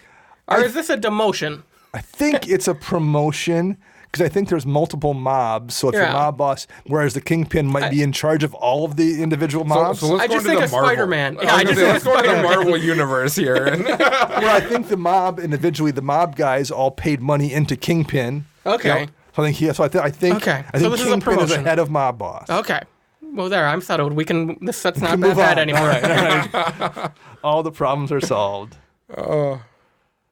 Or is this a demotion? I think it's a promotion because I think there's multiple mobs. So if you're Yeah. mob boss, whereas the Kingpin might be in charge of all of the individual mobs. So let's I go just into think the of Marvel. Spider-Man. I Yeah, was I gonna just say, think let's of go into the Spider-Man. Marvel universe here. And Well, I think the mob individually, the mob guys all paid money into Kingpin. Okay. Yep. So I think he. So I think. Okay. I So think this is a Kingpin is promotion. ahead of mob boss. Okay. Well, there, I'm settled. This set's not Can that move bad on. anymore. All right. All the problems are solved.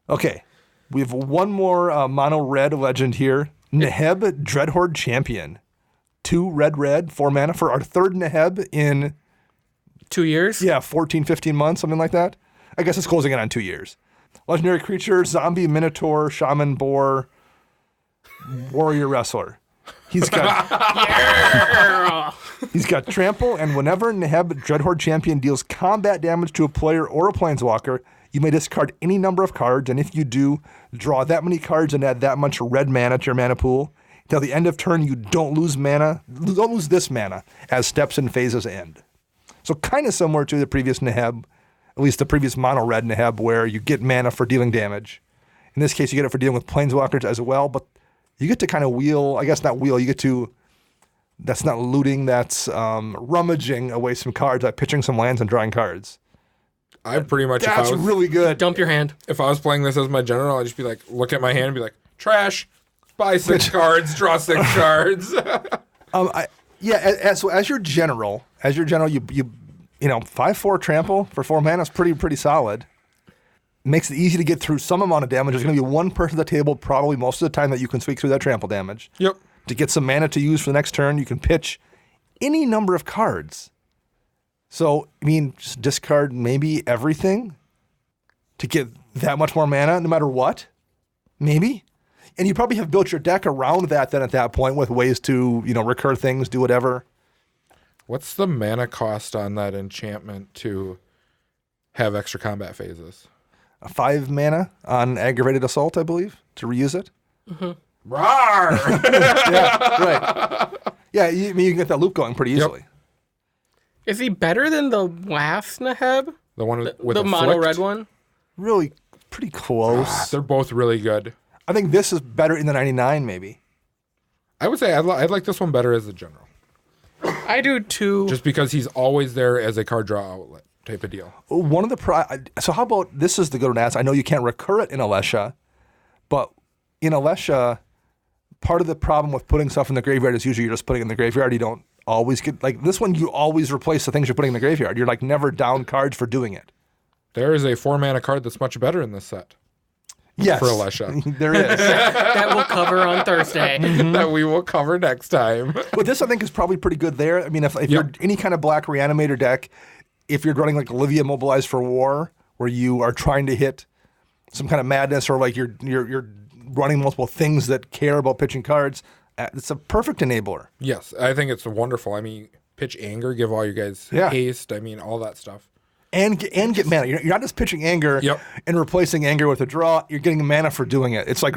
Okay. We have one more mono red legend here. Neheb Dreadhorde Champion. 2 red, 4 mana for our third Neheb in 2 years? 14, 15 months, something like that. I guess it's closing in on 2 years. Legendary creature, zombie, minotaur, shaman, boar, warrior, wrestler. He's got he's got trample, and whenever Neheb Dreadhorde Champion deals combat damage to a player or a planeswalker, you may discard any number of cards, and if you do, draw that many cards and add that much red mana to your mana pool. Till the end of turn, you don't lose this mana as steps and phases end. So kind of similar to the previous Neheb, at least the previous mono red Neheb, where you get mana for dealing damage. In this case, you get it for dealing with planeswalkers as well, but you get to kind of wheel, I guess not wheel, you get to, that's not looting, that's rummaging away some cards by pitching some lands and drawing cards. I pretty much, That's really good. Dump your hand. if I was playing this as my general, I'd just be like, look at my hand and be like, trash, buy 6 cards, draw 6 cards. As your general, you 5/4 trample for 4 mana is pretty solid. Makes it easy to get through some amount of damage. There's going to be one person at the table probably most of the time that you can squeak through that trample damage. Yep. To get some mana to use for the next turn, you can pitch any number of cards. So, I mean, just discard maybe everything to get that much more mana no matter what. Maybe. And you probably have built your deck around that then at that point with ways to, recur things, do whatever. What's the mana cost on that enchantment to have extra combat phases? 5 mana on aggravated assault, I believe, to reuse it. Rawr! Yeah, right. Yeah, you can get that loop going pretty easily. Is he better than the last Neheb? The one with The mono afflict? red one? Really pretty close. They're both really good. I think this is better in the 99 maybe. I would say I'd like this one better as a general. I do too. Just because he's always there as a card draw outlet type of deal. One of the so how about this is the good one to ask. I know you can't recur it in Alesha, but in Alesha, part of the problem with putting stuff in the graveyard is usually you're just putting it in the graveyard. You don't always get like this one. You always replace the things you're putting in the graveyard. You're like never down cards for doing it. There is a 4 mana card that's much better in this set. Yes, For Alesha. there is. that we'll cover on Thursday. That we will cover next time. But this I think is probably pretty good there. I mean, if you're any kind of black reanimator deck, if you're running like Olivia Mobilized for War, where you are trying to hit some kind of madness, or like you're running multiple things that care about pitching cards, it's a perfect enabler. Yes, I think it's wonderful. I mean, pitch anger, give all you guys haste. I mean, all that stuff. And get mana. You're not just pitching anger and replacing anger with a draw. You're getting mana for doing it. It's like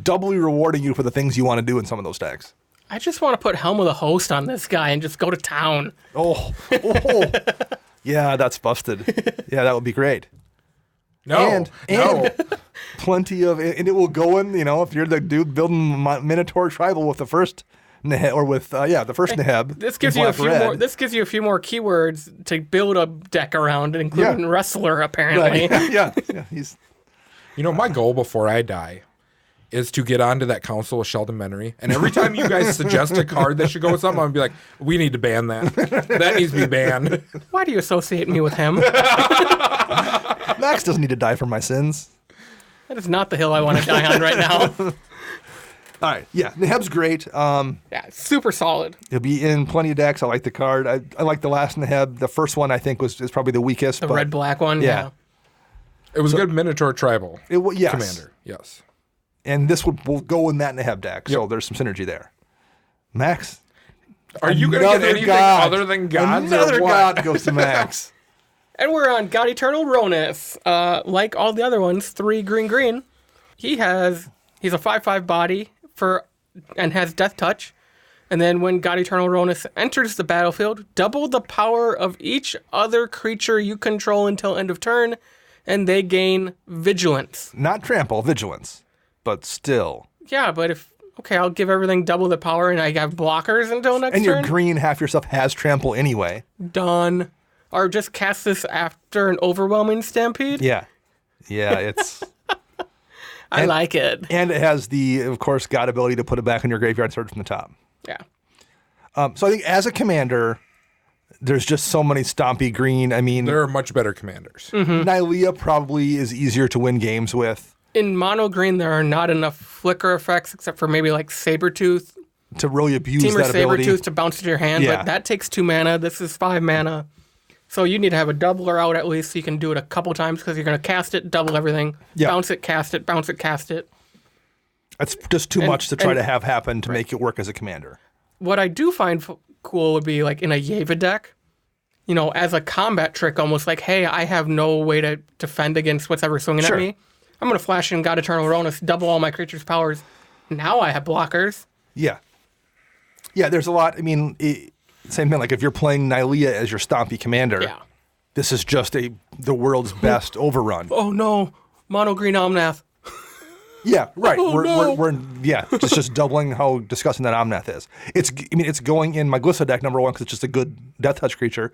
doubly rewarding you for the things you want to do in some of those decks. I just want to put Helm of the Host on this guy and just go to town. Oh. Yeah, that's busted. Yeah, that would be great. No, no. Plenty of, and it will go in, if you're the dude building Minotaur Tribal with the first Neheb, or with, the first Neheb. This gives you a few more. This gives you a few more keywords to build a deck around, including wrestler. Apparently, Right. Yeah. He's My goal before I die is to get onto that council with Sheldon Menery. And every time you guys suggest a card that should go with something, I'm going to be like, we need to ban that. That needs to be banned. Why do you associate me with him? Max doesn't need to die for my sins. That is not the hill I want to die on right now. All right. Yeah. Neheb's great. Yeah, super solid. He'll be in plenty of decks. I like the card. I like the last Neheb. The first one I think is probably the weakest. The red-black one, yeah. It was a good miniature tribal Yes. commander. Yes. And this will go in that Neheb deck. So there's some synergy there. Max. Are you going to get anything other than gods Another or what? god goes to Max. And we're on God Eternal Ronus. Like all the other ones, 3 green. He's a 5/5 body and has Death Touch. And then when God Eternal Ronus enters the battlefield, double the power of each other creature you control until end of turn, and they gain Vigilance. Not trample, vigilance. But still. Yeah, but I'll give everything double the power and I have blockers until next And your turn. green, half your stuff has trample anyway. Done. Or just cast this after an overwhelming stampede. Yeah. Yeah, it's... I like it. And it has the, of course, god ability to put it back in your graveyard and start from the top. Yeah. So I think as a commander, there's just so many stompy green. I mean, There are much better commanders. Nylea probably is easier to win games with. In mono green, there are not enough flicker effects except for maybe like Sabretooth. To really abuse Team or that ability. Sabretooth to bounce to your hand, Yeah. but that takes 2 mana. This is 5 mana. So you need to have a doubler out at least so you can do it a couple times because you're going to cast it, double everything, Yeah. bounce it, cast it, bounce it, cast it. That's just too much to try and- to have happen to make it work as a commander. What I do find cool would be like in a Yeva deck, as a combat trick, almost like, hey, I have no way to defend against what's ever swinging Sure. at me. I'm going to flash in God Eternal Ronus, double all my creatures' powers. Now I have blockers. Yeah. Yeah, there's a lot. I mean, same thing. Like if you're playing Nylea as your stompy commander, Yeah. this is just the world's best overrun. Oh no, mono green Omnath. Yeah, right. Oh, no. We're just doubling how disgusting that Omnath is. It's going in my Glissa deck number 1 because it's just a good Death Touch creature.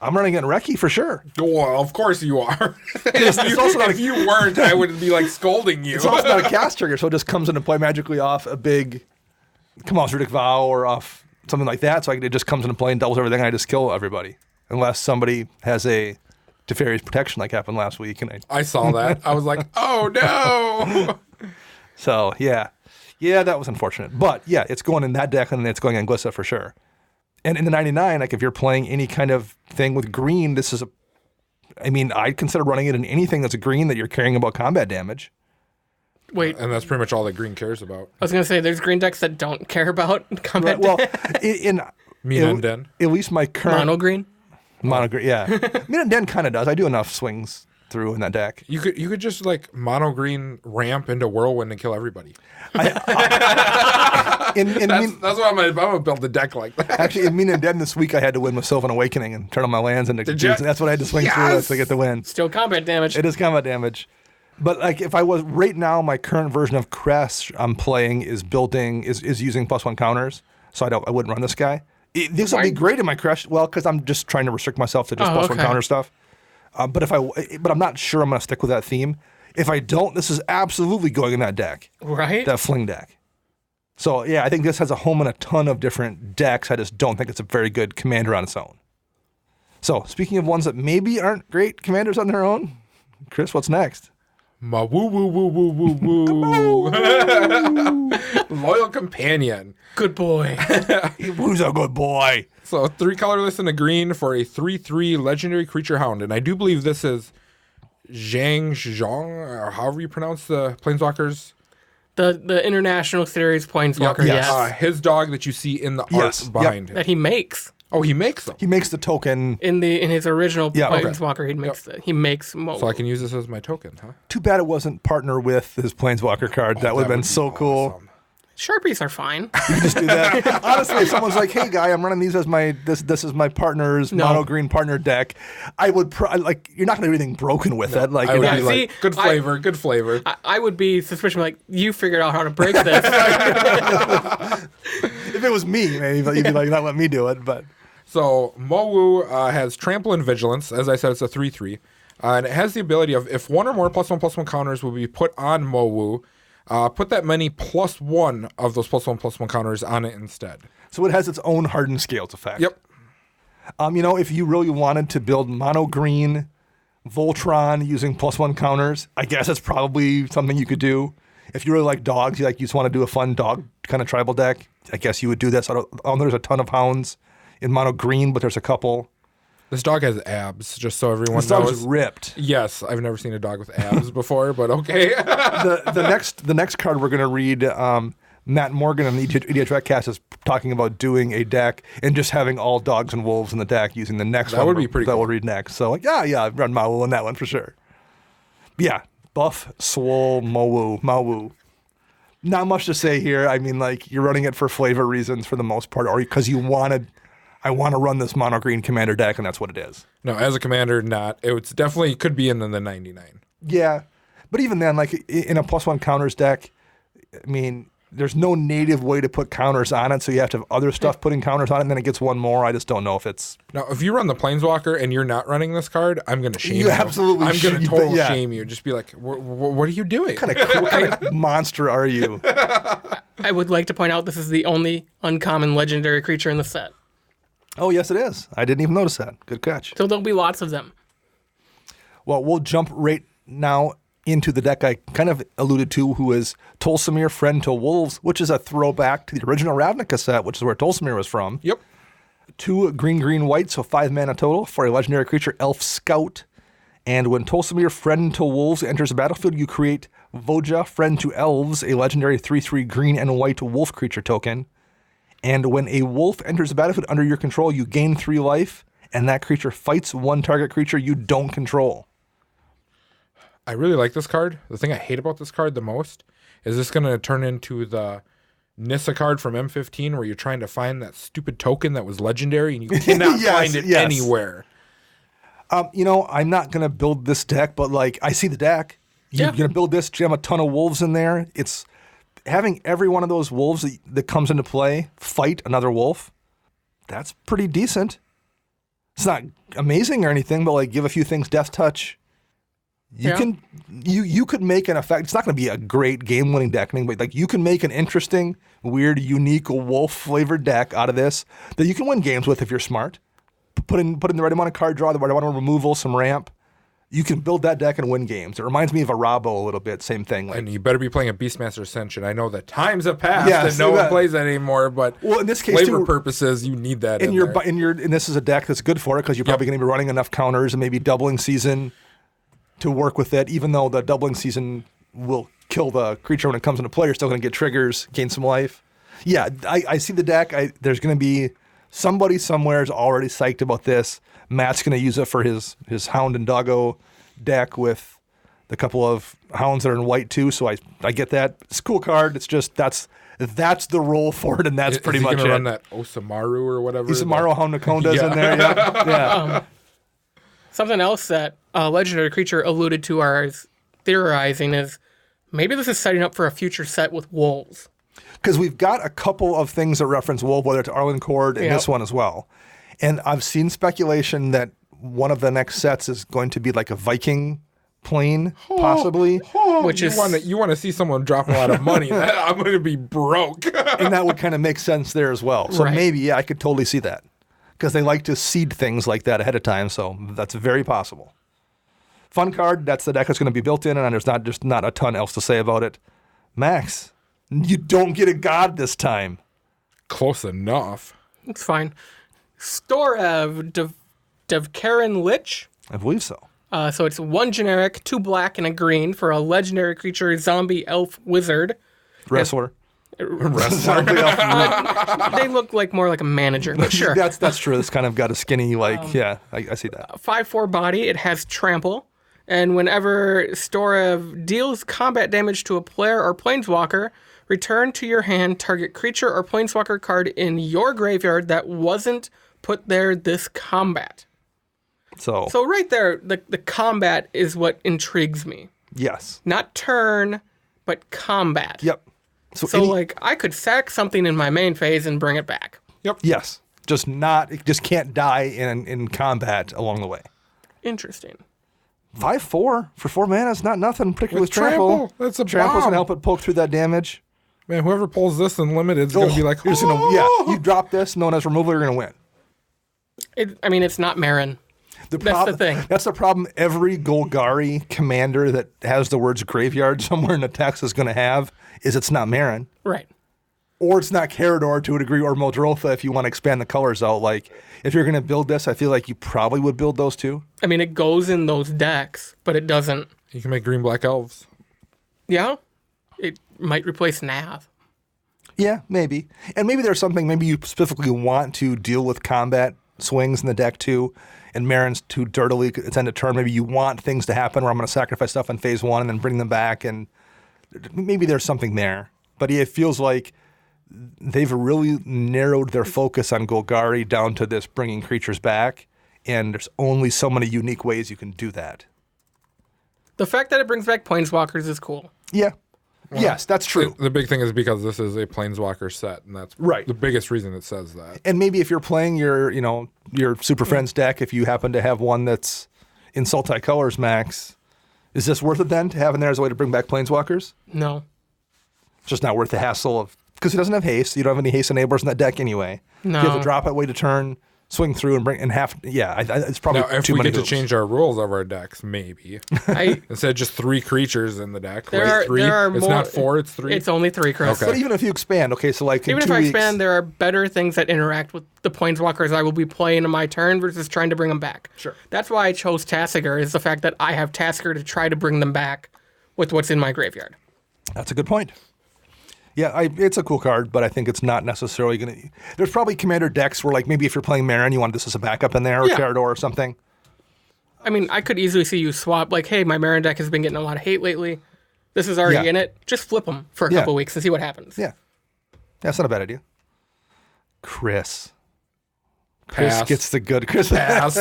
I'm running it in Reki for sure. Well, of course you are. It's also not if you weren't, I would be like scolding you. It's also not a cast trigger, so it just comes into play magically off a big, come on, Rudic Vow or off something like that. So it just comes into play and doubles everything, and I just kill everybody. Unless somebody has a Teferi's Protection like happened last week. And I saw that. I was like, oh no. So, yeah. Yeah, that was unfortunate. But, yeah, it's going in that deck, and it's going in Glissa for sure. And in the 99, like if you're playing any kind of thing with green, this is I'd consider running it in anything that's a green that you're caring about combat damage. Wait, And that's pretty much all that green cares about. I was going to say there's green decks that don't care about combat Well, damage. Mina and Den. At least my current... Mono green. Mono green, yeah. Mina and Den kind of does. I do enough swings through in that deck. You could just like mono green ramp into Whirlwind and kill everybody. That's why I'm gonna build the deck like that. Actually, in Mina and Den this week, I had to win with Sylvan Awakening and turn on my lands into Did you? and that's what I had to swing through to get the win. Still combat damage. It is combat damage. But like if I was right now, my current version of Crest I'm playing is using +1 counters, so I wouldn't run this guy. This would be great in my Crest, well, because I'm just trying to restrict myself to just +1 counter stuff. But I'm not sure I'm going to stick with that theme. If I don't, this is absolutely going in that deck, Right? that fling deck. So yeah, I think this has a home in a ton of different decks. I just don't think it's a very good commander on its own. So speaking of ones that maybe aren't great commanders on their own, Chris, what's next? Ma woo woo woo woo woo woo. Loyal Companion. Good boy. Who's a good boy? So 3 colorless and a green for a 3/3 legendary creature hound. And I do believe this is Zhang, or however you pronounce the Planeswalkers. The International Series Planeswalker, Yes. yes. His dog that you see in the Yes. art behind him. That he makes. Oh, he makes them. He makes the token. In his original Yeah, okay. Planeswalker, he makes Mo. So I can use this as my token, huh? Too bad it wasn't partner with his Planeswalker card. That would have been so cool. awesome. Sharpies are fine. You just do that. Honestly, if someone's like, "Hey, guy, I'm running these as my this is my partner's mono green partner deck," I would you're not going to do anything broken with it. Like, I would you're be not- like, good flavor, good flavor. I would be suspicious, like, you figured out how to break this. if it was me, maybe you'd be like, "Not let me do it." But So Mowu has Trample and Vigilance. As I said, it's a 3/3. And it has the ability of if one or more +1/+1 counters will be put on Mowu, Put that many +1 of those +1/+1 counters on it instead. So it has its own hardened scales effect. Yep. If you really wanted to build mono green Voltron using +1 counters, I guess it's probably something you could do. If you really like dogs, you just want to do a fun dog kind of tribal deck, I guess you would do that. So there's a ton of hounds in mono green, but there's a couple. This dog has abs, just so everyone This knows. dog's ripped. Yes, I've never seen a dog with abs before, but okay. The next card we're going to read, Matt Morgan on the EDH Redcast is talking about doing a deck and just having all dogs and wolves in the deck using the next one. That would be pretty that cool. we'll read next. So I've run Mawu on that one for sure. Yeah, buff, swole, Mawu. Not much to say here. I mean, you're running it for flavor reasons for the most part, or because I want to run this mono green commander deck, and that's what it is. No, as a commander, not. It's definitely could be in the 99. Yeah, but even then, in a +1 counters deck, I mean, there's no native way to put counters on it, so you have to have other stuff putting counters on it, and then it gets one more. I just don't know if it's... Now, if you run the Planeswalker and you're not running this card, I'm going to shame you. You absolutely I'm going to should, totally yeah. shame you. Just be like, what are you doing? What kind of monster are you? I would like to point out this is the only uncommon legendary creature in the set. Oh, yes, it is. I didn't even notice that. Good catch. So there'll be lots of them. Well, we'll jump right now into the deck I kind of alluded to, who is Tolsimir, Friend to Wolves, which is a throwback to the original Ravnica set, which is where Tolsimir was from. Yep. 2 green, white, so 5 mana total for a legendary creature, Elf Scout. And when Tolsimir, Friend to Wolves enters the battlefield, you create Voja, Friend to Elves, a legendary 3/3 green and white wolf creature token. And when a wolf enters the battlefield under your control, you gain 3 life, and that creature fights one target creature you don't control. I really like this card. The thing I hate about this card the most is this going to turn into the Nissa card from M15 where you're trying to find that stupid token that was legendary and you cannot find it anywhere. I'm not going to build this deck, but I see the deck. You're going to build this, jam a ton of wolves in there. It's having every one of those wolves that comes into play fight another wolf. That's pretty decent. It's not amazing or anything, but give a few things death touch. You could make an effect. It's not going to be a great game-winning deck, but you can make an interesting, weird, unique wolf-flavored deck out of this that you can win games with if you're smart. Put in the right amount of card draw, the right amount of removal, some ramp. You can build that deck and win games. It reminds me of a Rabo a little bit. Same thing. And you better be playing a Beastmaster Ascension. I know that times have passed and no one plays that anymore, but in this case, flavor purposes, you need that. And this is a deck that's good for it because you're probably going to be running enough counters and maybe doubling season to work with it, even though the doubling season will kill the creature when it comes into play. You're still going to get triggers, gain some life. Yeah, I see the deck. There's going to be somebody somewhere is already psyched about this. Matt's going to use it for his Hound and Doggo deck with the couple of hounds that are in white too. So I get that. It's a cool card. It's just that's the role for it, and that's pretty much it. Run that Osamaru or whatever. Isamaru Homunculi in there. Yeah. Something else that a legendary creature alluded to our theorizing is maybe this is setting up for a future set with wolves. Because we've got a couple of things that reference wolf, whether it's Arlen Cord and this one as well. And I've seen speculation that one of the next sets is going to be like a Viking plane, possibly. Which is you want to see someone drop a lot of money. I'm going to be broke. And that would kind of make sense there as well. So maybe, I could totally see that. Because they like to seed things like that ahead of time, so that's very possible. Fun card, that's the deck that's going to be built in, and there's not a ton else to say about it. Max, you don't get a god this time. Close enough. It's fine. Storev Devkaren Lich. I believe so. So it's 1 generic, 2 black, and a green for a legendary creature, zombie elf wizard. Wrestler. They look more like a manager, but sure. That's true. It's kind of got a skinny, I see that. 5/4 body. It has trample. And whenever Storev deals combat damage to a player or planeswalker, return to your hand target creature or planeswalker card in your graveyard that wasn't put there this combat. So right there, the combat is what intrigues me. Yes. Not turn, but combat. Yep. So I could sack something in my main phase and bring it back. Yep. Yes. It just can't die in combat along the way. Interesting. 5/4 for 4 mana is not nothing, particularly with With trample, trample. that's a Trample's bomb. gonna help it poke through that damage. Man, whoever pulls this in limited is going to be like, you're just gonna, "Oh!" yeah, you drop this, no one has removal, you're gonna win. It's not Marin. That's the thing. That's the problem. Every Golgari commander that has the words graveyard somewhere in the text is going to have is it's not Marin. Right. Or it's not Carador to a degree, or Muldrotha if you want to expand the colors out. Like, if you're going to build this, I feel like you probably would build those two. I mean, it goes in those decks, but it doesn't. You can make green-black elves. Yeah? It might replace Nav. Yeah, maybe. And maybe there's something, maybe you specifically want to deal with combat swings in the deck too, and Marin's too dirtily it's end of turn. Maybe you want things to happen where I'm going to sacrifice stuff in phase 1 and then bring them back, and maybe there's something there. But it feels like they've really narrowed their focus on Golgari down to this bringing creatures back, and there's only so many unique ways you can do that. The fact that it brings back Planeswalkers is cool. Yeah. Yes, that's true. The big thing is because this is a Planeswalker set, and that's Right. the biggest reason it says that. And maybe if you're playing your Super Friends deck, if you happen to have one that's in Sultai Colors Max, is this worth it then to have in there as a way to bring back Planeswalkers? No. It's just not worth the hassle of, because it doesn't have haste. You don't have any haste enablers in that deck anyway. No. You have to drop it, wait a turn, swing through, and bring and half. Yeah, it's probably Now, if too we many get to moves. change our rules of our decks, maybe. I, Instead of just 3 creatures in the deck. There Wait, are- 3? there are It's more- not 4, it's 3? it's only 3, Chris. Okay. But even if you expand, okay, so like in Even if 2 I weeks, expand, there are better things that interact with the Planeswalkers I will be playing in my turn versus trying to bring them back. Sure. That's why I chose Tasigur, is the fact that I have Tasigur to try to bring them back with what's in my graveyard. That's a good point. Yeah, it's a cool card, but I think it's not necessarily going to. There's probably commander decks where, like, maybe if you're playing Marin, you want this as a backup in there, or Yeah. Carador or something. I mean, I could easily see you swap, like, hey, my Marin deck has been getting a lot of hate lately. This is already Yeah. in it. Just flip them for a Yeah. couple weeks and see what happens. Yeah, that's not a bad idea. Chris Pass. gets the good. Chris Pass.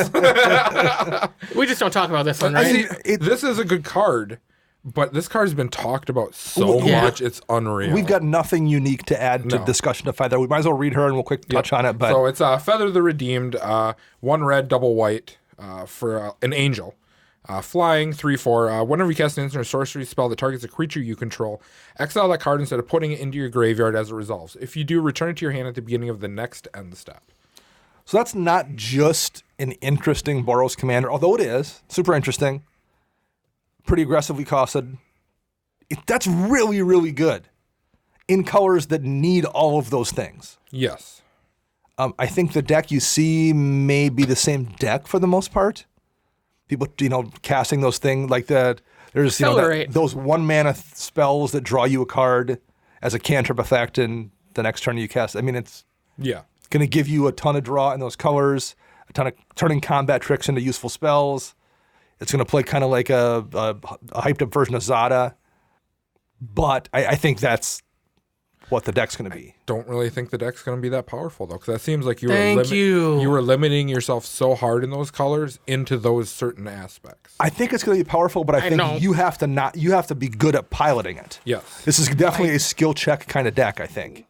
We just don't talk about this one, I right? see, this is a good card, but this card's been talked about so Yeah. much, it's unreal. We've got nothing unique to add to No. discussion of Feather. We might as well read her and we'll quick touch on it. But So it's Feather the Redeemed, 1 red, double white for an angel. Flying, 3/4. Whenever you cast an instant or sorcery spell that targets a creature you control, exile that card instead of putting it into your graveyard as it resolves. If you do, return it to your hand at the beginning of the next end step. So that's not just an interesting Boros commander, although it is super interesting, pretty aggressively costed. That's really, really good in colors that need all of those things. Yes. I think the deck you see may be the same deck for the most part. People, casting those things like that. There's Accelerate. those 1 mana spells that draw you a card as a cantrip effect, and the next turn you cast. I mean, it's Yeah. going to give you a ton of draw in those colors, a ton of turning combat tricks into useful spells. It's going to play kind of like a hyped up version of Zada. But I think that's what the deck's going to be. Don't really think the deck's going to be that powerful, though, because that seems like you Thank were limiting yourself so hard in those colors into those certain aspects. I think it's going to be powerful, but I know. think you have to be good at piloting it. Yes. This is definitely a skill check kind of deck, I think.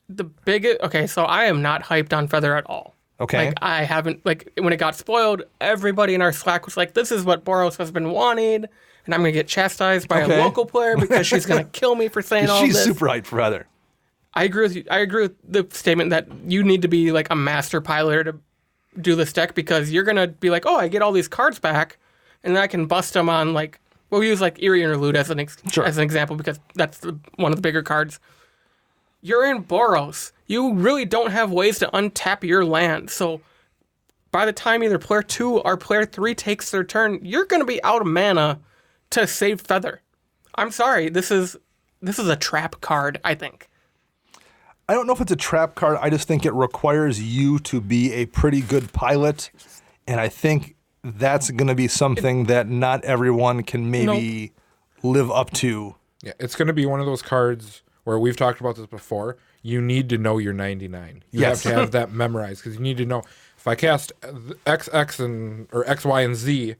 The biggest, okay, so I am not hyped on Feather at all. Okay. Like, I haven't, like, when it got spoiled, everybody in our Slack was like, this is what Boros has been wanting, and I'm going to get chastised by Okay. a local player because she's going to kill me for saying all She's this. super hyped for Heather. I agree with you. I agree with the statement that you need to be, like, a master piloter to do this deck because you're going to be like, oh, I get all these cards back, and then I can bust them on, like, we'll use, like, Eerie Interlude as an Sure. example because that's one of the bigger cards. You're in Boros. You really don't have ways to untap your land. So by the time either player 2 or player 3 takes their turn, you're going to be out of mana to save Feather. I'm sorry. This is a trap card, I think. I don't know if it's a trap card. I just think it requires you to be a pretty good pilot. And I think that's going to be something that not everyone can maybe live up to. Yeah, it's going to be one of those cards where we've talked about this before. You need to know your 99. You Yes. have to have that memorized because you need to know if I cast X, or X, Y, and Z,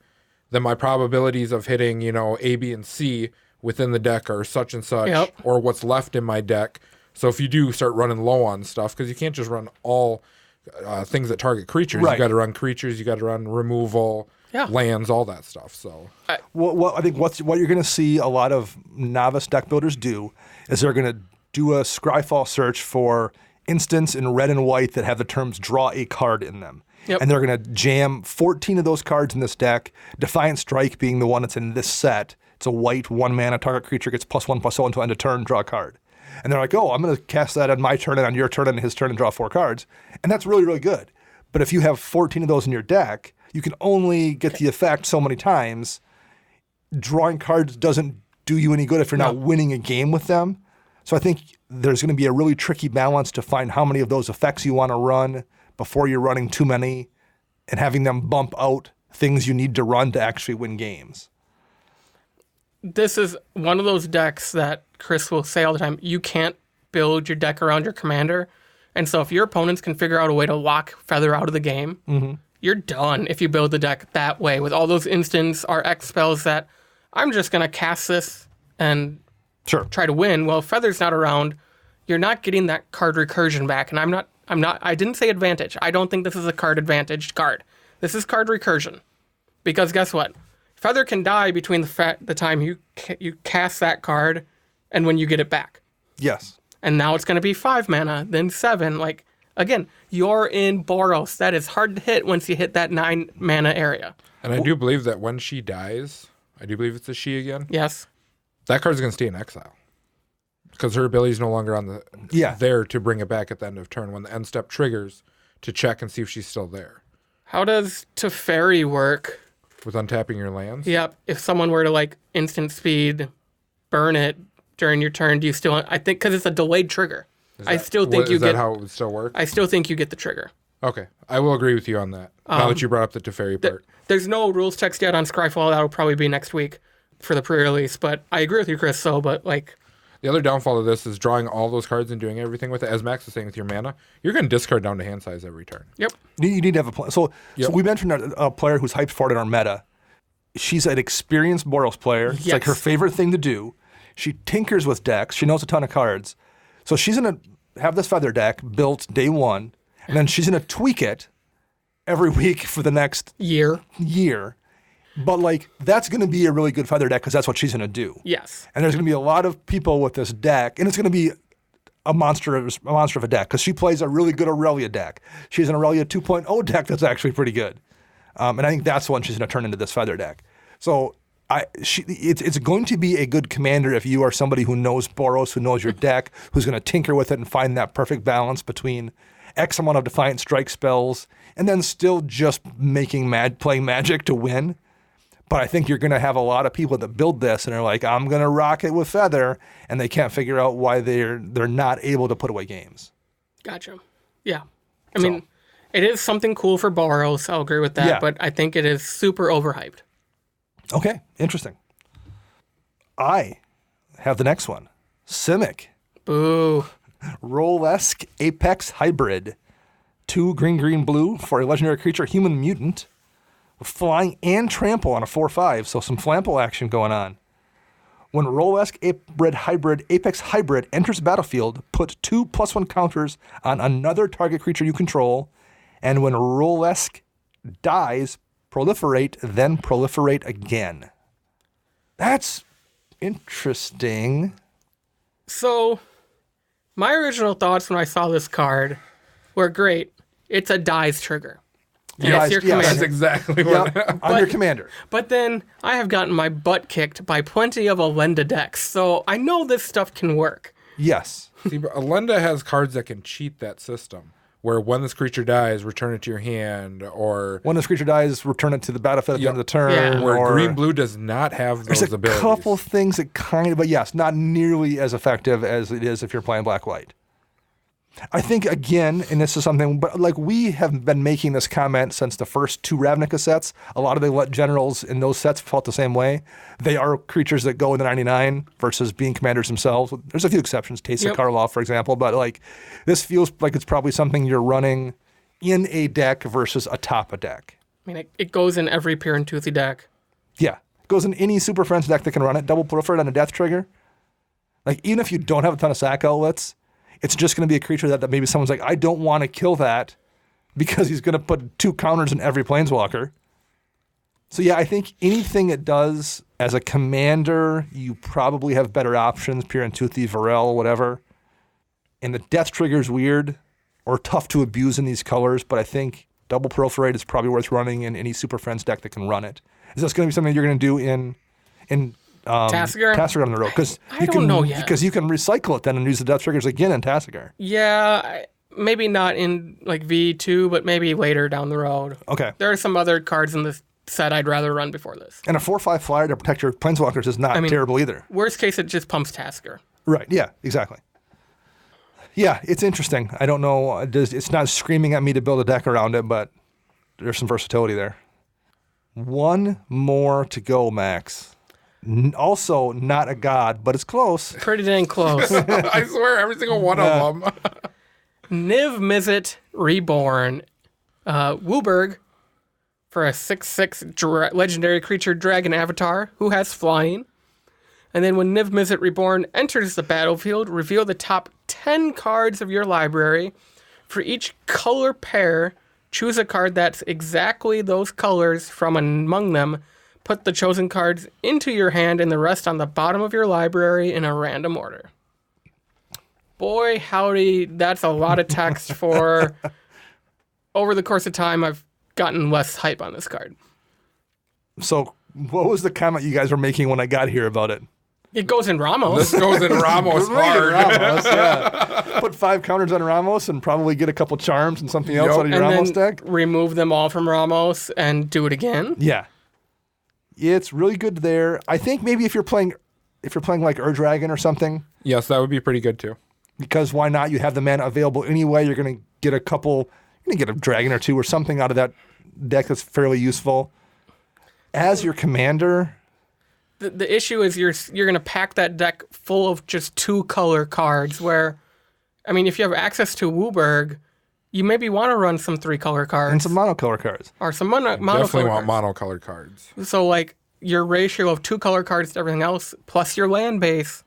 then my probabilities of hitting, A, B, and C within the deck are such and such, Yep. or what's left in my deck. So if you do start running low on stuff, because you can't just run all things that target creatures. Right. You got to run creatures. You got to run removal. Yeah. lands, all that stuff. So Well, I think what you're going to see a lot of novice deck builders do is they're going to do a Scryfall search for instants in red and white that have the terms draw a card in them. Yep. And they're going to jam 14 of those cards in this deck, Defiant Strike being the one that's in this set. It's a white 1 mana, target creature gets +1/+0 until end of turn, draw a card. And they're like, oh, I'm going to cast that on my turn and on your turn and his turn and draw 4 cards. And that's really, really good. But if you have 14 of those in your deck, you can only get the effect so many times. Drawing cards doesn't do you any good if you're not winning a game with them. So I think there's going to be a really tricky balance to find how many of those effects you want to run before you're running too many and having them bump out things you need to run to actually win games. This is one of those decks that Chris will say all the time, you can't build your deck around your commander. And so if your opponents can figure out a way to lock Feather out of the game, you're done if you build the deck that way with all those instants or X spells that I'm just going to cast this and try to win. Well, if Feather's not around, you're not getting that card recursion back. And I didn't say advantage. I don't think this is a card advantage card. This is card recursion. Because guess what? Feather can die between the time you cast that card and when you get it back. Yes. And now it's going to be 5 mana, then 7. Like, again, you're in Boros. That is hard to hit once you hit that 9 mana area. And I do believe that when she dies, I do believe it's a she again. Yes. That card's going to stay in exile. Because her ability is no longer on the there to bring it back at the end of turn when the end step triggers to check and see if she's still there. How does Teferi work? With untapping your lands? Yep. If someone were to, like, instant speed, burn it during your turn, do you still... I think because it's a delayed trigger. Is that how it would still work? I still think you get the trigger. Okay. I will agree with you on that. Now that you brought up the Teferi part. There's no rules text yet on Scryfall. That'll probably be next week for the pre-release. But I agree with you, Chris. The other downfall of this is drawing all those cards and doing everything with it. As Max was saying with your mana, you're going to discard down to hand size every turn. Yep. You need to have a plan. So we mentioned a player who's hyped for it in our meta. She's an experienced Boros player. It's like her favorite thing to do. She tinkers with decks. She knows a ton of cards. So she's going to have this Feather deck built day one, and then she's going to tweak it every week for the next year. But, like, that's going to be a really good Feather deck because that's what she's going to do. Yes. And there's going to be a lot of people with this deck, and it's going to be a monster of a deck because she plays a really good Aurelia deck. She has an Aurelia 2.0 deck that's actually pretty good. And I think that's when she's going to turn into this Feather deck. So it's going to be a good commander if you are somebody who knows Boros, who knows your deck, who's going to tinker with it and find that perfect balance between X amount of Defiant Strike spells and then still just playing Magic to win. But I think you're going to have a lot of people that build this and are like, I'm going to rock it with Feather, and they can't figure out why they're not able to put away games. Gotcha. Yeah. I mean, it is something cool for Boros. I'll agree with that, but I think it is super overhyped. Okay, interesting. I have the next one. Simic. Boo. Rolesque Apex Hybrid. 2 green, blue for a legendary creature, human mutant. Flying and trample on a 4/5, so some flample action going on. When Rolesque Apex Hybrid enters the battlefield, put 2 +1 counters on another target creature you control, and when Rolesque dies, proliferate, then proliferate again. That's interesting. So, my original thoughts when I saw this card were great. It's a dies trigger. And it's your commander. That's exactly what on your commander. But then I have gotten my butt kicked by plenty of Alenda decks, so I know this stuff can work. Yes. See, but Alenda has cards that can cheat that system, where when this creature dies, return it to your hand, or... When this creature dies, return it to the battlefield at the end of the turn. Yeah. Where green-blue does not have those abilities. There's a couple things that kind of... But yes, not nearly as effective as it is if you're playing black-white. I think, again, and this is something, but like we have been making this comment since the first 2 Ravnica sets. A lot of the generals in those sets felt the same way. They are creatures that go in the 99 versus being commanders themselves. There's a few exceptions, Teysa Karlov, for example, but like this feels like it's probably something you're running in a deck versus atop a deck. I mean, it goes in every Pure and Toothy deck. Yeah. It goes in any Super Friends deck that can run it, double proliferate on a death trigger. Like, even if you don't have a ton of sack outlets, it's just going to be a creature that maybe someone's like, I don't want to kill that because he's going to put 2 counters in every Planeswalker. So yeah, I think anything it does as a commander, you probably have better options, Pure and Toothy, Varel, whatever. And the death trigger is weird or tough to abuse in these colors, but I think double Perforate is probably worth running in any Super Friends deck that can run it. Is this going to be something you're going to do in Tasigur? Tasigur on the road? I don't know yet. Because you can recycle it then and use the death triggers again in Tasigur. Yeah, maybe not in like V2, but maybe later down the road. Okay. There are some other cards in this set I'd rather run before this. And a 4/5 flyer to protect your Planeswalkers is not terrible either. Worst case, it just pumps Tasigur. Right, yeah, exactly. Yeah, it's interesting. I don't know. It's not screaming at me to build a deck around it, but there's some versatility there. One more to go, Max. Also, not a god, but it's close. Pretty dang close. I swear, every single one of them. Niv Mizzet Reborn. Wooburg for a 6/6 legendary creature dragon avatar who has flying. And then when Niv Mizzet Reborn enters the battlefield, reveal the top 10 cards of your library. For each color pair, choose a card that's exactly those colors from among them. Put the chosen cards into your hand and the rest on the bottom of your library in a random order. Boy, howdy, that's a lot of text for... Over the course of time, I've gotten less hype on this card. So what was the comment you guys were making when I got here about it? It goes in Ramos. This goes in Ramos hard. Ramos, yeah. Put 5 counters on Ramos and probably get a couple charms and something else out of your and Ramos then deck. remove them all from Ramos and do it again. Yeah. It's really good there. I think maybe if you're playing like Ur-Dragon or something, Yes, that would be pretty good too. because why not? You have the mana available anyway. You're going to get a dragon or two or something out of that deck that's fairly useful. As your commander, The issue is you're going to pack that deck full of just 2 color cards where, I mean, if you have access to Wooburg, you maybe want to run some 3 color cards. and some monocolor cards. Or some Definitely monocolor want cards. monocolored cards. So, like, your ratio of 2 color cards to everything else, plus your land base,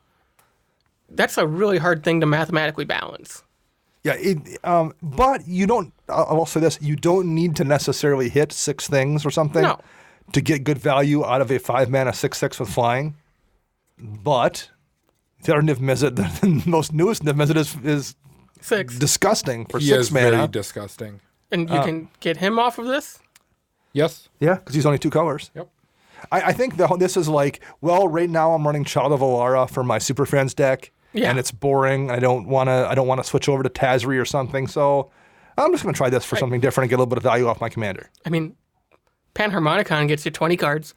that's a really hard thing to mathematically balance. Yeah, but you don't. I'll say this: you don't need to necessarily hit 6 things or something No. to get good value out of a 5 mana 6/6 with flying. But the other Niv Mizzet, the most newest Niv Mizzet is 6. disgusting for He 6 is very mana. disgusting. And you can get him off of this? Yes. Yeah, because he's only 2 colors. Yep. I think this is like, well, right now I'm running Child of Alara for my Super Friends deck, Yeah. and it's boring. I don't want to switch over to Tazri or something. So I'm just going to try this for something different and get a little bit of value off my commander. I mean, Panharmonicon gets you 20 cards.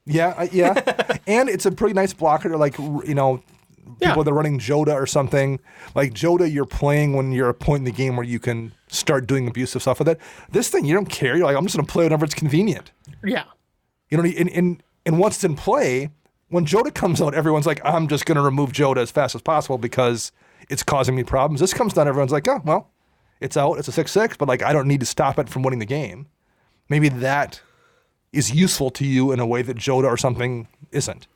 Yeah, yeah, and it's a pretty nice blocker to people that are running Joda or something. Like Joda, you're playing when you're a point in the game where you can start doing abusive stuff with it. This thing, you don't care. You're like, I'm just going to play whenever it's convenient. Yeah. You know, and once it's in play, when Joda comes out, everyone's like, I'm just going to remove Joda as fast as possible because it's causing me problems. This comes down, everyone's like, oh, well, it's out. It's a 6/6, but I don't need to stop it from winning the game. Maybe that is useful to you in a way that Joda or something isn't.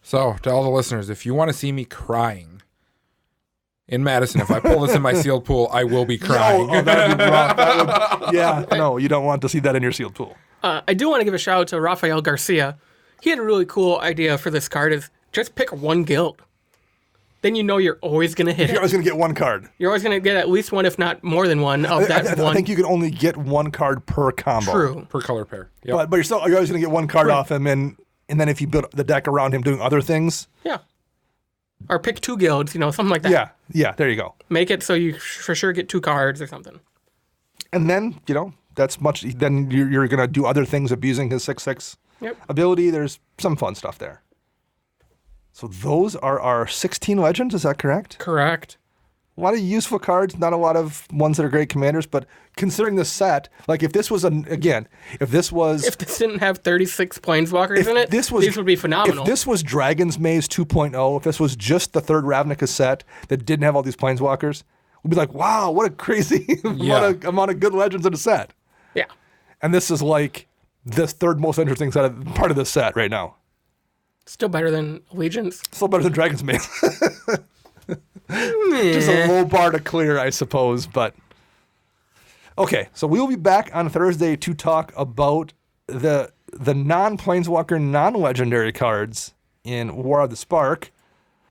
So, to all the listeners, if you want to see me crying in Madison, if I pull this in my sealed pool, I will be crying. That'd be rough. No, you don't want to see that in your sealed pool. I do want to give a shout out to Rafael Garcia. He had a really cool idea for this card is just pick 1 guild. Then you know you're always going to hit You're it. always going to get 1 card. You're always going to get at least 1, if not more than 1 of that I one. think you can only get 1 card per combo. True. Per color pair. Yep. But you're always going to get 1 card off him, and then if you build the deck around him doing other things. Yeah. Or pick 2 guilds, something like that. Yeah, there you go. Make it so you for sure get 2 cards or something. And then, that's much. Then you're going to do other things abusing his 6/6 ability. There's some fun stuff there. So those are our 16 legends. Is that correct? Correct. A lot of useful cards, not a lot of ones that are great commanders. But considering the set, if this was if this didn't have 36 planeswalkers in it, these would be phenomenal. If this was Dragon's Maze 2.0, if this was just the 3rd Ravnica set that didn't have all these planeswalkers, we'd be like, wow, what a crazy amount of good legends in a set. Yeah. And this is like the 3rd most interesting part of this set right now. Still better than Allegiance. Still better than Dragon's Maze. Just a low bar to clear, I suppose. But okay, so we will be back on Thursday to talk about the non-Planeswalker, non-legendary cards in War of the Spark.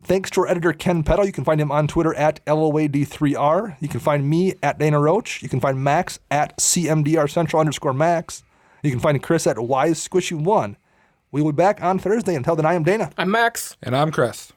Thanks to our editor, Ken Peddle. You can find him on Twitter at LOAD3R. You can find me at Dana Roach. You can find Max at CMDR_Max. You can find Chris at WiseSquishy1. We will be back on Thursday. Until then, I am Dana. I'm Max. And I'm Chris.